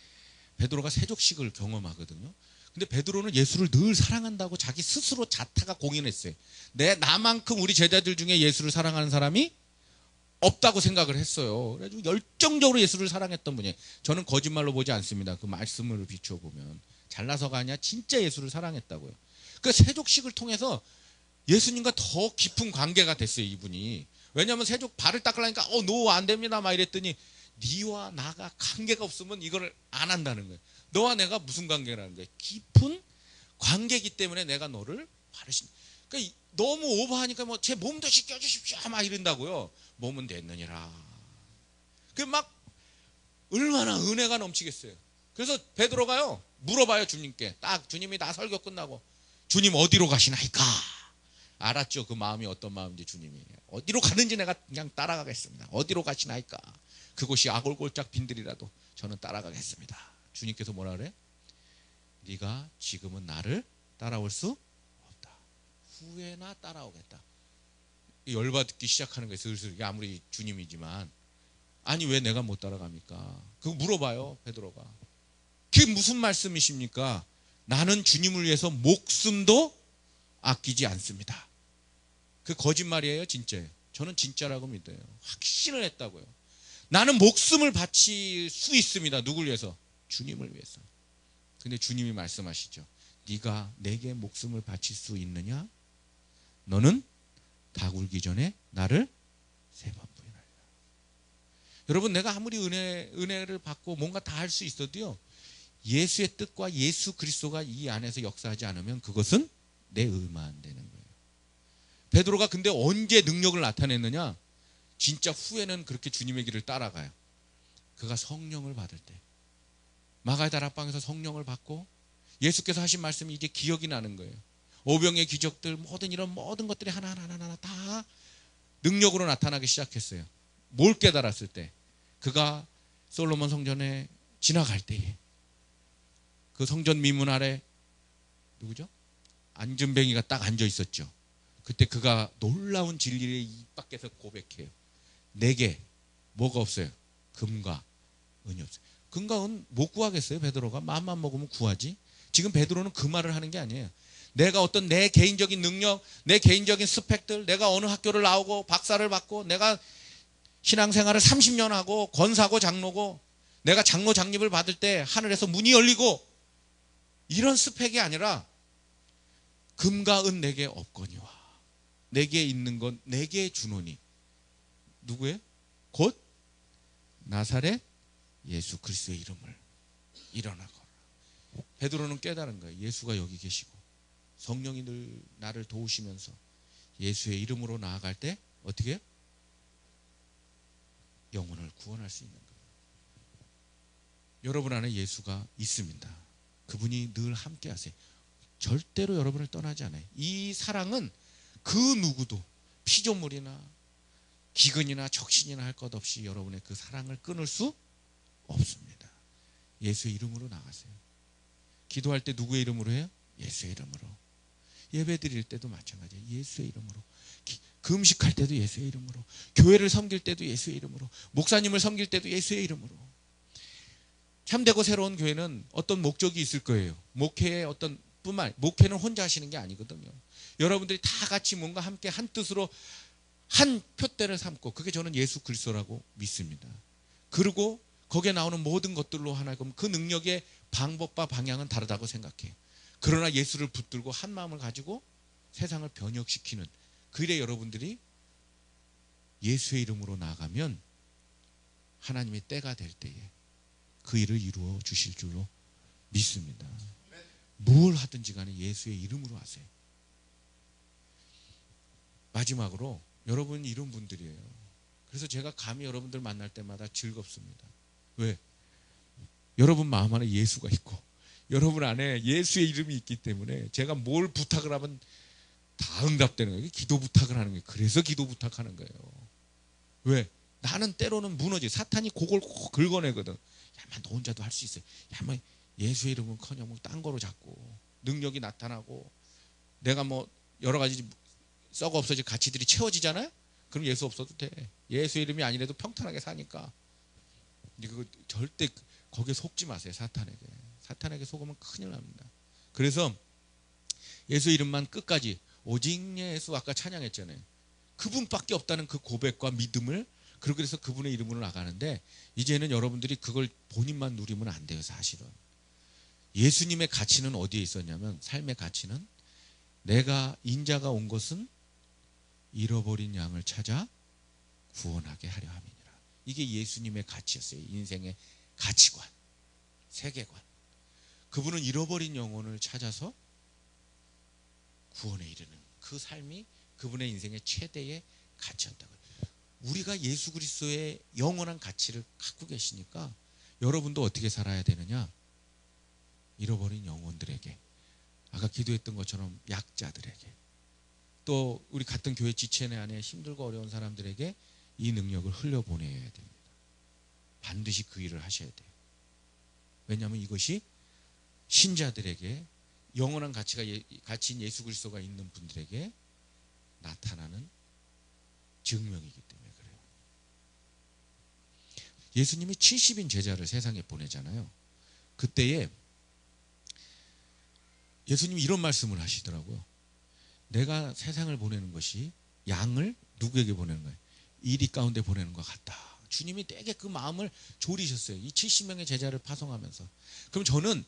베드로가 세족식을 경험하거든요. 근데 베드로는 예수를 늘 사랑한다고 자기 스스로 자타가 공인했어요. 나만큼 우리 제자들 중에 예수를 사랑하는 사람이 없다고 생각을 했어요. 그래가지고 열정적으로 예수를 사랑했던 분이에요. 저는 거짓말로 보지 않습니다. 그 말씀을 비추어 보면 잘나서가 아니라 진짜 예수를 사랑했다고요. 그 세족식을 통해서 예수님과 더 깊은 관계가 됐어요. 이분이. 왜냐하면 세족 발을 닦으려니까 노 안 됩니다 막 이랬더니 니와 나가 관계가 없으면 이걸 안 한다는 거예요. 너와 내가 무슨 관계라는 거예요? 깊은 관계이기 때문에 내가 너를 바르신. 그러니까 너무 오버하니까 뭐 제 몸도 씻겨주십시오 막 이런다고요. 몸은 됐느니라. 그 막 얼마나 은혜가 넘치겠어요. 그래서 베드로가요 물어봐요 주님께. 딱 주님이 다 설교 끝나고 주님 어디로 가시나이까? 알았죠. 그 마음이 어떤 마음인지 주님이. 어디로 가는지 내가 그냥 따라가겠습니다. 어디로 가시나이까? 그곳이 아골골짝 빈들이라도 저는 따라가겠습니다. 주님께서 뭐라 그래? 네가 지금은 나를 따라올 수 없다. 후에나 따라오겠다. 열받기 시작하는 거예요. 슬슬. 이게 아무리 주님이지만. 아니 왜 내가 못 따라갑니까? 그거 물어봐요. 베드로가. 그게 무슨 말씀이십니까? 나는 주님을 위해서 목숨도 아끼지 않습니다. 그 거짓말이에요? 진짜예요? 저는 진짜라고 믿어요. 확신을 했다고요. 나는 목숨을 바칠 수 있습니다. 누굴 위해서? 주님을 위해서. 근데 주님이 말씀하시죠. 네가 내게 목숨을 바칠 수 있느냐? 너는 닭 울기 전에 나를 3번 부인하리라. 여러분, 내가 아무리 은혜를 받고 뭔가 다 할 수 있어도요, 예수의 뜻과 예수 그리스도가 이 안에서 역사하지 않으면 그것은 내 의만 안 되는 거예요. 베드로가 근데 언제 능력을 나타냈느냐? 진짜 후에는 그렇게 주님의 길을 따라가요. 그가 성령을 받을 때, 마가의 다락방에서 성령을 받고 예수께서 하신 말씀이 이제 기억이 나는 거예요. 오병의 기적들, 이런 모든 것들이 하나하나 다 능력으로 나타나기 시작했어요. 뭘 깨달았을 때? 그가 솔로몬 성전에 지나갈 때에 그 성전 미문 아래 누구죠? 안전뱅이가 딱 앉아 있었죠. 그때 그가 놀라운 진리를 입 밖에서 고백해요. 내게 뭐가 없어요? 금과 은이 없어요. 금과 은 못 구하겠어요? 베드로가 마음만 먹으면 구하지. 지금 베드로는 그 말을 하는 게 아니에요. 내가 어떤 내 개인적인 능력, 내 개인적인 스펙들, 내가 어느 학교를 나오고 박사를 받고 내가 신앙생활을 30년 하고 권사고 장로고 내가 장로 장립을 받을 때 하늘에서 문이 열리고 이런 스펙이 아니라 금과 은 내게 없거니와 내게 있는 건 내게 주노니 누구예요? 곧 나사렛 예수 그리스도의 이름을 일어나거라. 베드로는 깨달은 거예요. 예수가 여기 계시고 성령이 늘 나를 도우시면서 예수의 이름으로 나아갈 때 어떻게 해요? 영혼을 구원할 수 있는 거예요. 여러분 안에 예수가 있습니다. 그분이 늘 함께 하세요. 절대로 여러분을 떠나지 않아요. 이 사랑은 그 누구도 피조물이나 기근이나 적신이나 할 것 없이 여러분의 그 사랑을 끊을 수 없습니다. 예수의 이름으로 나가세요. 기도할 때 누구의 이름으로 해요? 예수의 이름으로. 예배 드릴 때도 마찬가지예요. 예수의 이름으로. 금식할 때도 예수의 이름으로. 교회를 섬길 때도 예수의 이름으로. 목사님을 섬길 때도 예수의 이름으로. 참되고 새로운 교회는 어떤 목적이 있을 거예요. 목회의 어떤 목회는 혼자 하시는 게 아니거든요. 여러분들이 다 같이 뭔가 함께 한 뜻으로 한 표대를 삼고, 그게 저는 예수 그리스도라고 믿습니다. 그리고 거기에 나오는 모든 것들로 하나님 그 능력의 방법과 방향은 다르다고 생각해요. 그러나 예수를 붙들고 한 마음을 가지고 세상을 변혁시키는 그 일에 여러분들이 예수의 이름으로 나아가면 하나님의 때가 될 때에 그 일을 이루어 주실 줄로 믿습니다. 뭘 하든지 간에 예수의 이름으로 하세요. 마지막으로 여러분 이런 분들이에요. 그래서 제가 감히 여러분들 만날 때마다 즐겁습니다. 왜? 여러분 마음 안에 예수가 있고 여러분 안에 예수의 이름이 있기 때문에 제가 뭘 부탁을 하면 다 응답되는 거예요. 기도 부탁을 하는 거예요. 그래서 기도 부탁하는 거예요. 왜? 나는 때로는 무너지. 사탄이 그걸 꼭 긁어내거든. 야, 너 혼자도 할 수 있어요. 야, 뭐 예수의 이름은 커녕 뭐 딴 거로 자꾸 능력이 나타나고 내가 뭐 여러 가지 썩어 없어질 가치들이 채워지잖아요. 그럼 예수 없어도 돼. 예수의 이름이 아니라도 평탄하게 사니까. 근데 그거 절대 거기에 속지 마세요. 사탄에게 속으면 큰일 납니다. 그래서 예수 이름만 끝까지 오직 예수, 아까 찬양했잖아요. 그분밖에 없다는 그 고백과 믿음을, 그래서 그분의 이름으로 나가는데, 이제는 여러분들이 그걸 본인만 누리면 안 돼요. 사실은 예수님의 가치는 어디에 있었냐면, 삶의 가치는 내가 인자가 온 것은 잃어버린 양을 찾아 구원하게 하려 함이니라. 이게 예수님의 가치였어요. 인생의 가치관, 세계관. 그분은 잃어버린 영혼을 찾아서 구원에 이르는 그 삶이 그분의 인생의 최대의 가치였다고요. 우리가 예수 그리스도의 영원한 가치를 갖고 계시니까 여러분도 어떻게 살아야 되느냐? 잃어버린 영혼들에게, 아까 기도했던 것처럼 약자들에게, 또 우리 같은 교회 지체 안에 힘들고 어려운 사람들에게 이 능력을 흘려보내야 됩니다. 반드시 그 일을 하셔야 돼요. 왜냐하면 이것이 신자들에게, 영원한 가치인 예수 그리스도가 있는 분들에게 나타나는 증명이기 때문에 그래요. 예수님이 70인 제자를 세상에 보내잖아요. 그때에 예수님이 이런 말씀을 하시더라고요. 내가 세상을 보내는 것이 양을 누구에게 보내는 거예요? 이리 가운데 보내는 것 같다. 주님이 되게 그 마음을 졸이셨어요. 이 70명의 제자를 파송하면서. 그럼 저는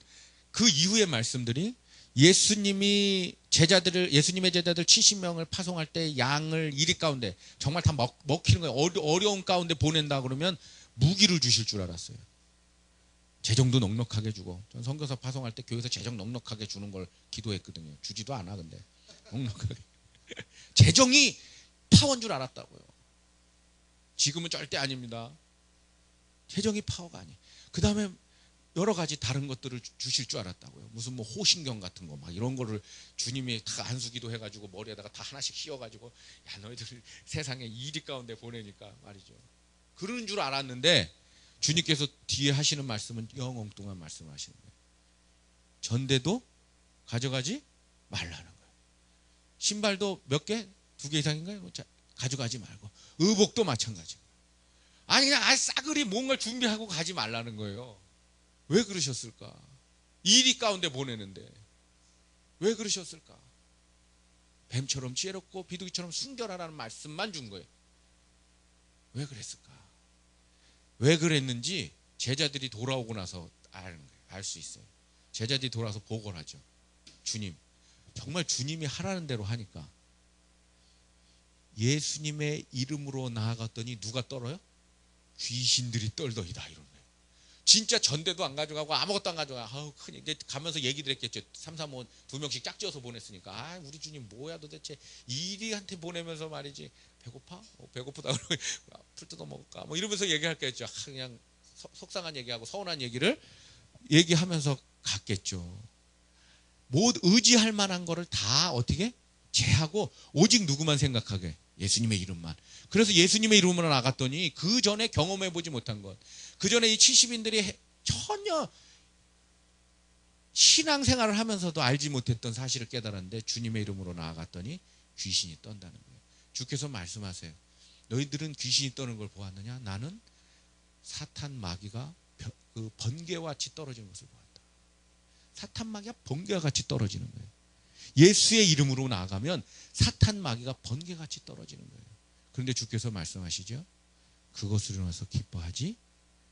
그 이후의 말씀들이 예수님의 제자들 70명을 파송할 때 양을 이리 가운데 정말 다 먹히는 거예요. 어려운 가운데 보낸다 그러면 무기를 주실 줄 알았어요. 재정도 넉넉하게 주고, 전 선교사 파송할 때 교회에서 재정 넉넉하게 주는 걸 기도했거든요. 주지도 않아. 근데 넉넉하게 재정이 파워인 줄 알았다고요. 지금은 절대 아닙니다. 재정이 파워가 아니에요. 그 다음에 여러 가지 다른 것들을 주실 줄 알았다고요. 무슨 뭐 호신경 같은 거 막 이런 거를 주님이 다 안수기도 해가지고 머리에다가 다 하나씩 씌워가지고, 야 너희들 세상에 이리 가운데 보내니까 말이죠. 그러는 줄 알았는데 주님께서 뒤에 하시는 말씀은 영 엉뚱한 말씀을 하시는 거예요. 전대도 가져가지 말라는 거예요. 신발도 몇 개? 2개 이상인가요? 가져가지 말고. 의복도 마찬가지고. 아니 그냥 싸그리 뭔가를 준비하고 가지 말라는 거예요. 왜 그러셨을까? 이리 가운데 보내는데 왜 그러셨을까? 뱀처럼 지혜롭고 비둘기처럼 순결하라는 말씀만 준 거예요. 왜 그랬을까? 왜 그랬는지 제자들이 돌아오고 나서 알 수 있어요. 제자들이 돌아와서 보고를 하죠. 주님, 정말 주님이 하라는 대로 하니까 예수님의 이름으로 나아갔더니 누가 떨어요? 귀신들이 떨더이다 이런 거예요. 진짜 전대도 안 가져가고 아무것도 안 가져가. 아우 큰 이제 가면서 얘기들 했겠죠. 3, 4, 5, 2명씩 짝지어서 보냈으니까. 아 우리 주님 뭐야 도대체 이리한테 보내면서 말이지. 배고파? 배고프다 그러고 풀 뜯어 먹을까? 뭐 이러면서 얘기할겠죠. 그냥 속상한 얘기하고 서운한 얘기를 얘기하면서 갔겠죠. 뭐 의지할 만한 거를 다 어떻게 제하고 오직 누구만 생각하게? 예수님의 이름만. 그래서 예수님의 이름으로 나갔더니 그 전에 경험해보지 못한 것, 그 전에 이 70인들이 전혀 신앙생활을 하면서도 알지 못했던 사실을 깨달았는데 주님의 이름으로 나아갔더니 귀신이 떤다는 거예요. 주께서 말씀하세요. 너희들은 귀신이 떠는 걸 보았느냐? 나는 사탄 마귀가 그 번개와 같이 떨어지는 것을 보았다. 사탄 마귀가 번개와 같이 떨어지는 거예요. 예수의 이름으로 나아가면 사탄 마귀가 번개같이 떨어지는 거예요. 그런데 주께서 말씀하시죠. 그것으로 인해서 기뻐하지,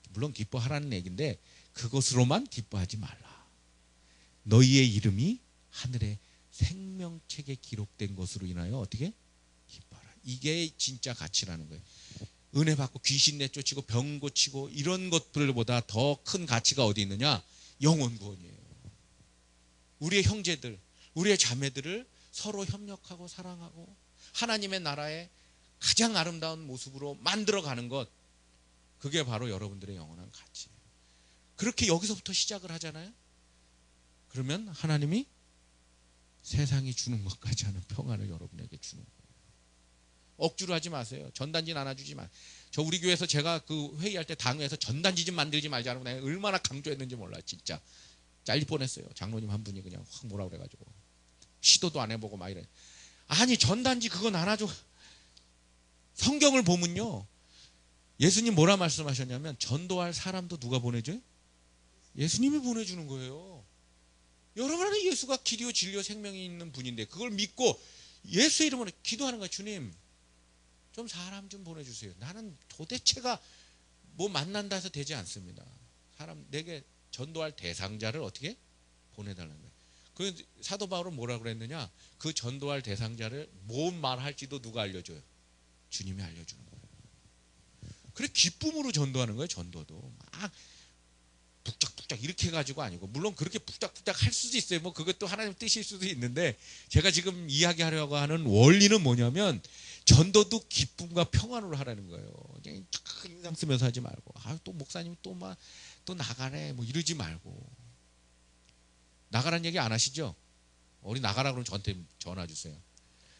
물론 기뻐하라는 얘기인데 그것으로만 기뻐하지 말라. 너희의 이름이 하늘의 생명책에 기록된 것으로 인하여 어떻게? 기뻐하라. 이게 진짜 가치라는 거예요. 은혜 받고 귀신 내쫓이고 병 고치고 이런 것들보다 더 큰 가치가 어디 있느냐? 영혼 구원이에요. 우리의 형제들, 우리의 자매들을 서로 협력하고 사랑하고 하나님의 나라의 가장 아름다운 모습으로 만들어가는 것, 그게 바로 여러분들의 영원한 가치예요. 그렇게 여기서부터 시작을 하잖아요. 그러면 하나님이 세상이 주는 것까지 하는 평안을 여러분에게 주는 거예요. 억지로 하지 마세요. 전단지 나눠주지 마세요. 저 우리 교회에서 제가 그 회의할 때 당회에서 전단지 좀 만들지 말자고 내가 얼마나 강조했는지 몰라. 진짜 잘릴 뻔했어요. 장로님 한 분이 그냥 확 뭐라 그래가지고 시도도 안 해보고 막 이래. 아니 전단지 그거 나눠줘. 성경을 보면요, 예수님 뭐라 말씀하셨냐면 전도할 사람도 누가 보내줘요? 예수님이 보내주는 거예요. 여러분은 예수가 길이요 진리요 생명이 있는 분인데 그걸 믿고 예수의 이름으로 기도하는 거예요. 주님 좀 사람 좀 보내주세요. 나는 도대체가 뭐 만난다 해서 되지 않습니다. 사람 내게 전도할 대상자를 어떻게 보내달라는 거예요. 그 사도 바울은 뭐라 그랬느냐? 그 전도할 대상자를 뭔 말할지도 누가 알려줘요? 주님이 알려주는 거예요. 그래 기쁨으로 전도하는 거예요. 전도도 막 북적북적 이렇게 해가지고 아니고, 물론 그렇게 북적북적 할 수도 있어요. 뭐 그것도 하나님 뜻일 수도 있는데, 제가 지금 이야기하려고 하는 원리는 뭐냐면 전도도 기쁨과 평안으로 하라는 거예요. 그냥 인상 쓰면서 하지 말고, 아 또 목사님이 또 나가래 뭐 이러지 말고. 나가라는 얘기 안 하시죠? 우리 나가라 그러면 저한테 전화 주세요.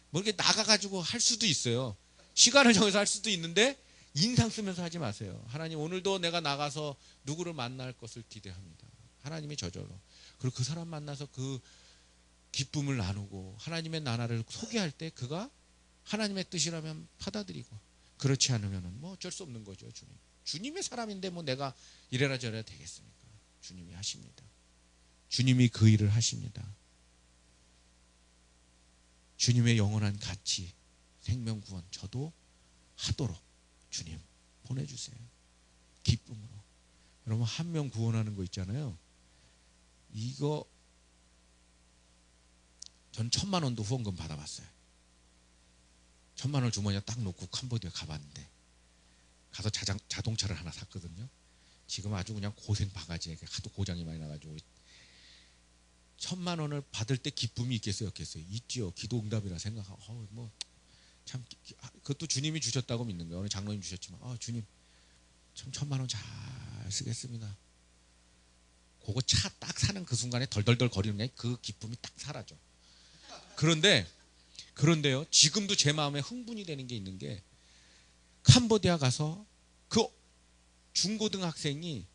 뭐 이렇게 나가가지고 할 수도 있어요. 시간을 정해서 할 수도 있는데 인상 쓰면서 하지 마세요. 하나님 오늘도 내가 나가서 누구를 만날 것을 기대합니다. 하나님이 저절로. 그리고 그 사람 만나서 그 기쁨을 나누고 하나님의 나라를 소개할 때 그가 하나님의 뜻이라면 받아들이고, 그렇지 않으면 뭐 어쩔 수 없는 거죠. 주님의 사람인데 뭐 내가 이래라 저래라 되겠습니까? 주님이 하십니다. 주님이 그 일을 하십니다. 주님의 영원한 가치, 생명 구원 저도 하도록 주님 보내주세요. 기쁨으로. 여러분 한 명 구원하는 거 있잖아요. 이거 전 1,000만 원도 후원금 받아봤어요. 1,000만 원을 주머니에 딱 놓고 캄보디아 가봤는데 가서 자동차를 하나 샀거든요. 지금 아주 그냥 고생 바가지에 하도 고장이 많이 나가지고 1,000만 원을 받을 때 기쁨이 있겠어요, 없겠어요? 있지요. 기도 응답이라 생각하고 뭐 참 그것도 주님이 주셨다고 믿는 거예요. 오늘 장로님 주셨지만 주님 참 1,000만 원 잘 쓰겠습니다. 그거 차 딱 사는 그 순간에 덜덜덜 거리는 게 그 기쁨이 딱 사라져. 그런데요, 지금도 제 마음에 흥분이 되는 게 있는 게 캄보디아 가서 그 중고등학생이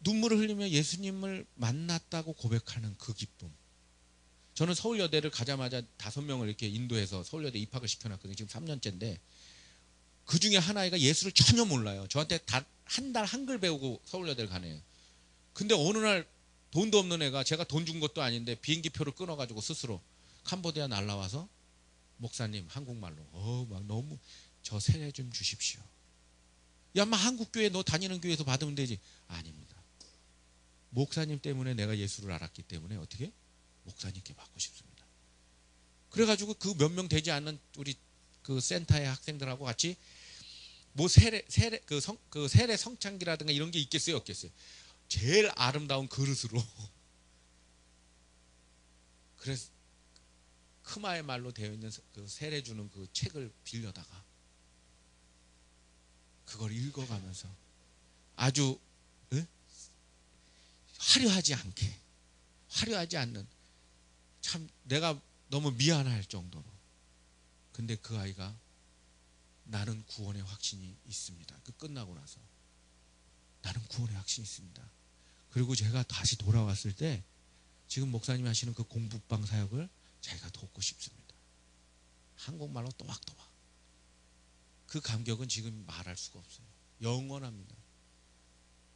눈물을 흘리며 예수님을 만났다고 고백하는 그 기쁨. 저는 서울여대를 가자마자 5명을 이렇게 인도해서 서울여대 입학을 시켜놨거든요. 지금 3년째인데 그 중에 한 아이가 예수를 전혀 몰라요. 저한테 한 달 한글 배우고 서울여대를 가네요. 근데 어느 날 돈도 없는 애가, 제가 돈 준 것도 아닌데 비행기표를 끊어가지고 스스로 캄보디아 날라와서 목사님 한국말로 막 너무 저 세례 좀 주십시오. 야, 마 한국교회 너 다니는 교회에서 받으면 되지. 아닙니다. 목사님 때문에 내가 예수를 알았기 때문에 어떻게? 목사님께 받고 싶습니다. 그래가지고 그 몇 명 되지 않는 우리 그 센터의 학생들하고 같이 뭐 세례 성찬기라든가 이런 게 있겠어요, 없겠어요? 제일 아름다운 그릇으로 그래서 크마의 말로 되어 있는 그 세례 주는 그 책을 빌려다가 그걸 읽어가면서 아주 화려하지 않는, 참 내가 너무 미안할 정도로. 근데 그 아이가 나는 구원의 확신이 있습니다. 그 끝나고 나서 나는 구원의 확신이 있습니다. 그리고 제가 다시 돌아왔을 때 지금 목사님이 하시는 그 공부방 사역을 자기가 돕고 싶습니다. 한국말로 또박또박. 그 감격은 지금 말할 수가 없어요. 영원합니다.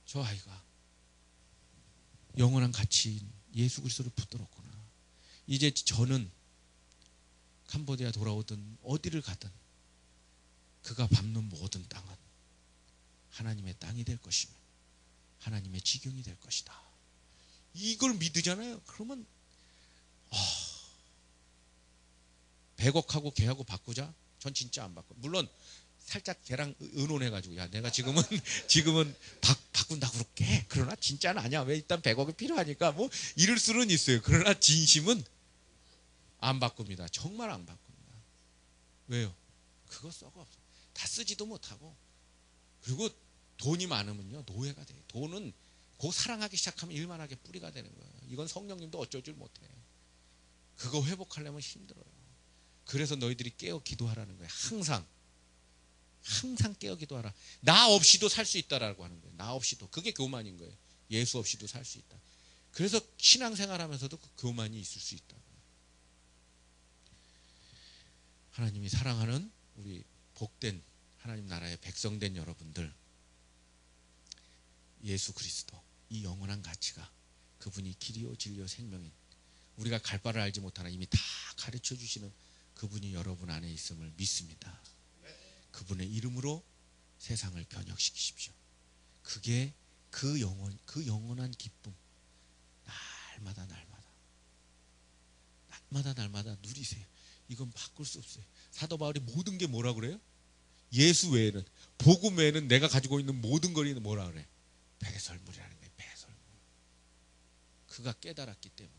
저 아이가 영원한 가치인 예수 그리스도를 붙들었구나. 이제 저는 캄보디아 돌아오든 어디를 가든 그가 밟는 모든 땅은 하나님의 땅이 될 것이며 하나님의 지경이 될 것이다. 이걸 믿으잖아요. 그러면 100억하고 걔하고 바꾸자? 전 진짜 안 바꿔. 물론 살짝 걔랑 의논해가지고 야 내가 지금은 바꾼다고 그럴게. 그러나 진짜는 아니야. 왜? 일단 100억이 필요하니까 뭐 이럴 수는 있어요. 그러나 진심은 안 바꿉니다. 정말 안 바꿉니다. 왜요? 그거 썩어 없어. 다 쓰지도 못하고. 그리고 돈이 많으면요 노예가 돼요. 돈은 그 사랑하기 시작하면 일만하게 뿌리가 되는 거예요. 이건 성령님도 어쩔 줄 못해. 그거 회복하려면 힘들어요. 그래서 너희들이 깨어 기도하라는 거예요. 항상 깨어 기도하라. 나 없이도 살 수 있다라고 하는 거예요. 나 없이도. 그게 교만인 거예요. 예수 없이도 살 수 있다. 그래서 신앙생활하면서도 그 교만이 있을 수 있다. 하나님이 사랑하는 우리 복된 하나님 나라의 백성된 여러분들, 예수 그리스도 이 영원한 가치가 그분이 길이요 진리요 생명인, 우리가 갈 바를 알지 못하나 이미 다 가르쳐 주시는 그분이 여러분 안에 있음을 믿습니다. 그분의 이름으로 세상을 변혁시키십시오. 그게 그 영원한 기쁨, 날마다 누리세요. 이건 바꿀 수 없어요. 사도 바울이 모든 게 뭐라 그래요? 예수 외에는, 복음 외에는 내가 가지고 있는 모든 것이 뭐라 그래? 배설물이라는 거예요. 배설물. 그가 깨달았기 때문에.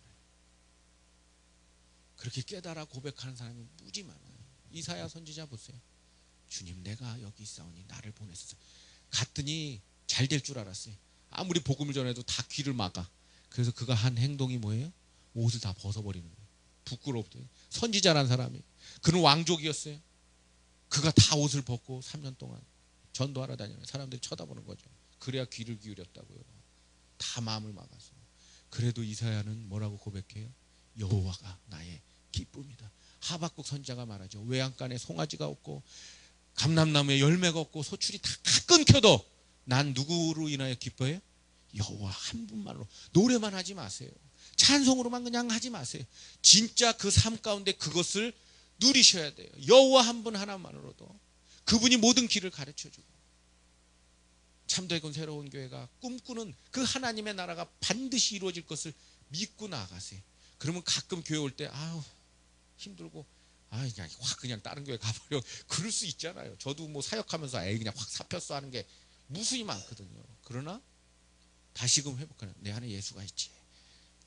그렇게 깨달아 고백하는 사람이 무지 많아요. 이사야 선지자 보세요. 주님 내가 여기 있사오니 나를 보내소서. 갔더니 잘 될 줄 알았어요. 아무리 복음을 전해도 다 귀를 막아. 그래서 그가 한 행동이 뭐예요? 옷을 다 벗어버리는 거예요. 부끄럽대요. 선지자란 사람이. 그는 왕족이었어요. 그가 다 옷을 벗고 3년 동안 전도하러 다니는 사람들이 쳐다보는 거죠. 그래야 귀를 기울였다고요. 다 마음을 막아서. 그래도 이사야는 뭐라고 고백해요? 여호와가 나의 기쁨이다. 하박국 선지자가 말하죠. 외양간에 송아지가 없고 감람나무에 열매가 없고 소출이 다 끊겨도 난 누구로 인하여 기뻐해요? 여호와 한 분만으로. 노래만 하지 마세요. 찬송으로만 그냥 하지 마세요. 진짜 그 삶 가운데 그것을 누리셔야 돼요. 여호와 한 분 하나만으로도 그분이 모든 길을 가르쳐주고, 참되고 새로운 교회가 꿈꾸는 그 하나님의 나라가 반드시 이루어질 것을 믿고 나아가세요. 그러면 가끔 교회 올 때 아우 힘들고 그냥 확 그냥 다른 교회 가버려. 그럴 수 있잖아요. 저도 뭐 사역하면서 그냥 확 사폈어 하는 게 무수히 많거든요. 그러나 다시금 회복하는 내 안에 예수가 있지.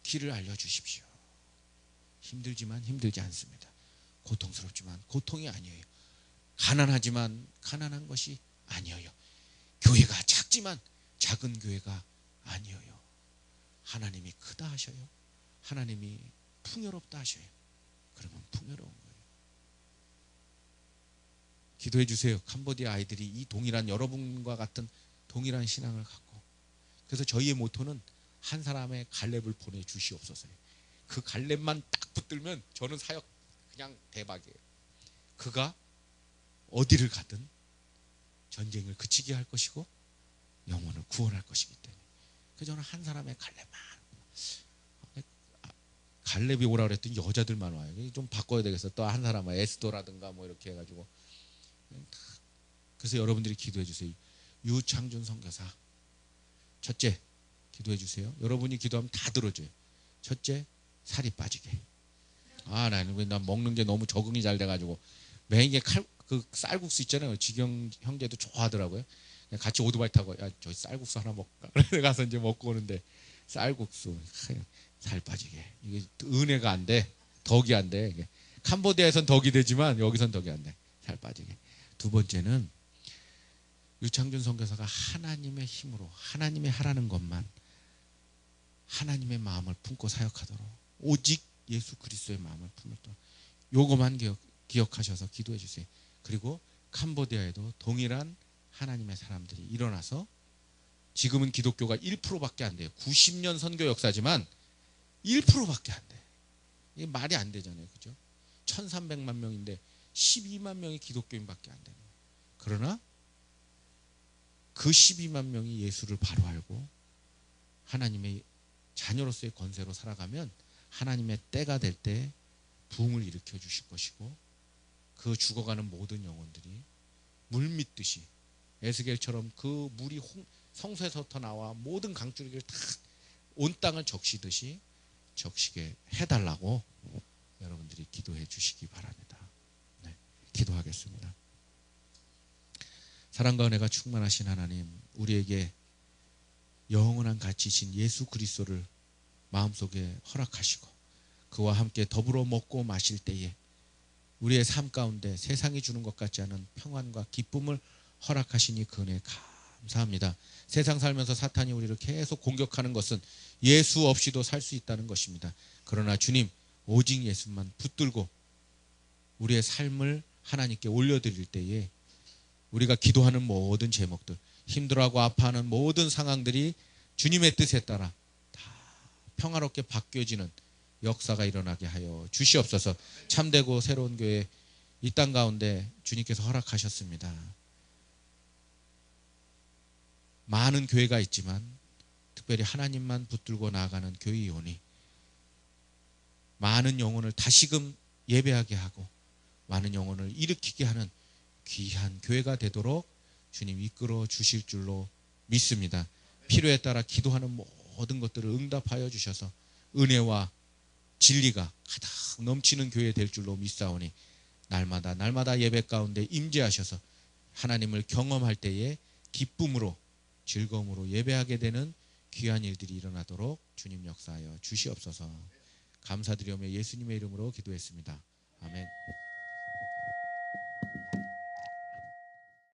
길을 알려주십시오. 힘들지만 힘들지 않습니다. 고통스럽지만 고통이 아니에요. 가난하지만 가난한 것이 아니에요. 교회가 작지만 작은 교회가 아니에요. 하나님이 크다 하셔요. 하나님이 풍요롭다 하셔요. 그러면 풍요로운 거예요. 기도해 주세요. 캄보디아 아이들이 이 동일한 여러분과 같은 동일한 신앙을 갖고, 그래서 저희의 모토는 한 사람의 갈렙을 보내주시옵소서요. 그 갈렙만 딱 붙들면 저는 사역 그냥 대박이에요. 그가 어디를 가든 전쟁을 그치게 할 것이고 영혼을 구원할 것이기 때문에, 그래서 저는 한 사람의 갈렙만, 갈렙이 오라 그랬더니 여자들만 와요. 좀 바꿔야 되겠어. 또 한 사람은 에스더라든가 뭐 이렇게 해가지고. 그래서 여러분들이 기도해 주세요. 유창준 선교사, 첫째 기도해 주세요. 여러분이 기도하면 다 들어줘요. 첫째, 살이 빠지게. 난 먹는 게 너무 적응이 잘 돼가지고 매일 그 쌀국수 있잖아요. 지경 형제도 좋아하더라고요. 같이 오토바이 타고 저희 쌀국수 하나 먹을까? 그래서 가서 이제 먹고 오는데 쌀국수 살 빠지게. 이게 은혜가 안 돼. 덕이 안 돼. 이게 캄보디아에선 덕이 되지만 여기선 덕이 안 돼. 살 빠지게. 두 번째는 유창준 선교사가 하나님의 힘으로 하나님이 하라는 것만, 하나님의 마음을 품고 사역하도록, 오직 예수 그리스도의 마음을 품도록, 요거만 기억하셔서 기도해 주세요. 그리고 캄보디아에도 동일한 하나님의 사람들이 일어나서, 지금은 기독교가 1%밖에 안 돼요. 90년 선교 역사지만 1%밖에 안 돼. 이게 말이 안 되잖아요. 그죠? 1300만 명인데 12만 명이 기독교인밖에 안 되는 거예요. 그러나 그 12만 명이 예수를 바로 알고 하나님의 자녀로서의 권세로 살아가면 하나님의 때가 될 때 부흥을 일으켜 주실 것이고, 그 죽어가는 모든 영혼들이 물 믿듯이 에스겔처럼 그 물이 성소에서부터 나와 모든 강줄기를 다 온 땅을 적시듯이 적시게 해달라고 여러분들이 기도해 주시기 바랍니다. 네, 기도하겠습니다. 사랑과 은혜가 충만하신 하나님, 우리에게 영원한 가치이신 예수 그리스도를 마음속에 허락하시고 그와 함께 더불어 먹고 마실 때에 우리의 삶 가운데 세상이 주는 것 같지 않은 평안과 기쁨을 허락하시니 그 은혜 감사합니다. 세상 살면서 사탄이 우리를 계속 공격하는 것은 예수 없이도 살 수 있다는 것입니다. 그러나 주님, 오직 예수만 붙들고 우리의 삶을 하나님께 올려드릴 때에 우리가 기도하는 모든 제목들, 힘들어하고 아파하는 모든 상황들이 주님의 뜻에 따라 다 평화롭게 바뀌어지는 역사가 일어나게 하여 주시옵소서. 참되고 새로운 교회 이 땅 가운데 주님께서 허락하셨습니다. 많은 교회가 있지만 특별히 하나님만 붙들고 나아가는 교회이오니 많은 영혼을 다시금 예배하게 하고 많은 영혼을 일으키게 하는 귀한 교회가 되도록 주님 이끌어 주실 줄로 믿습니다. 필요에 따라 기도하는 모든 것들을 응답하여 주셔서 은혜와 진리가 가득 넘치는 교회 될 줄로 믿사오니 날마다 예배 가운데 임재하셔서 하나님을 경험할 때에 기쁨으로 즐거움으로 예배하게 되는 귀한 일들이 일어나도록 주님 역사하여 주시옵소서. 감사드리오며 예수님의 이름으로 기도했습니다. 아멘.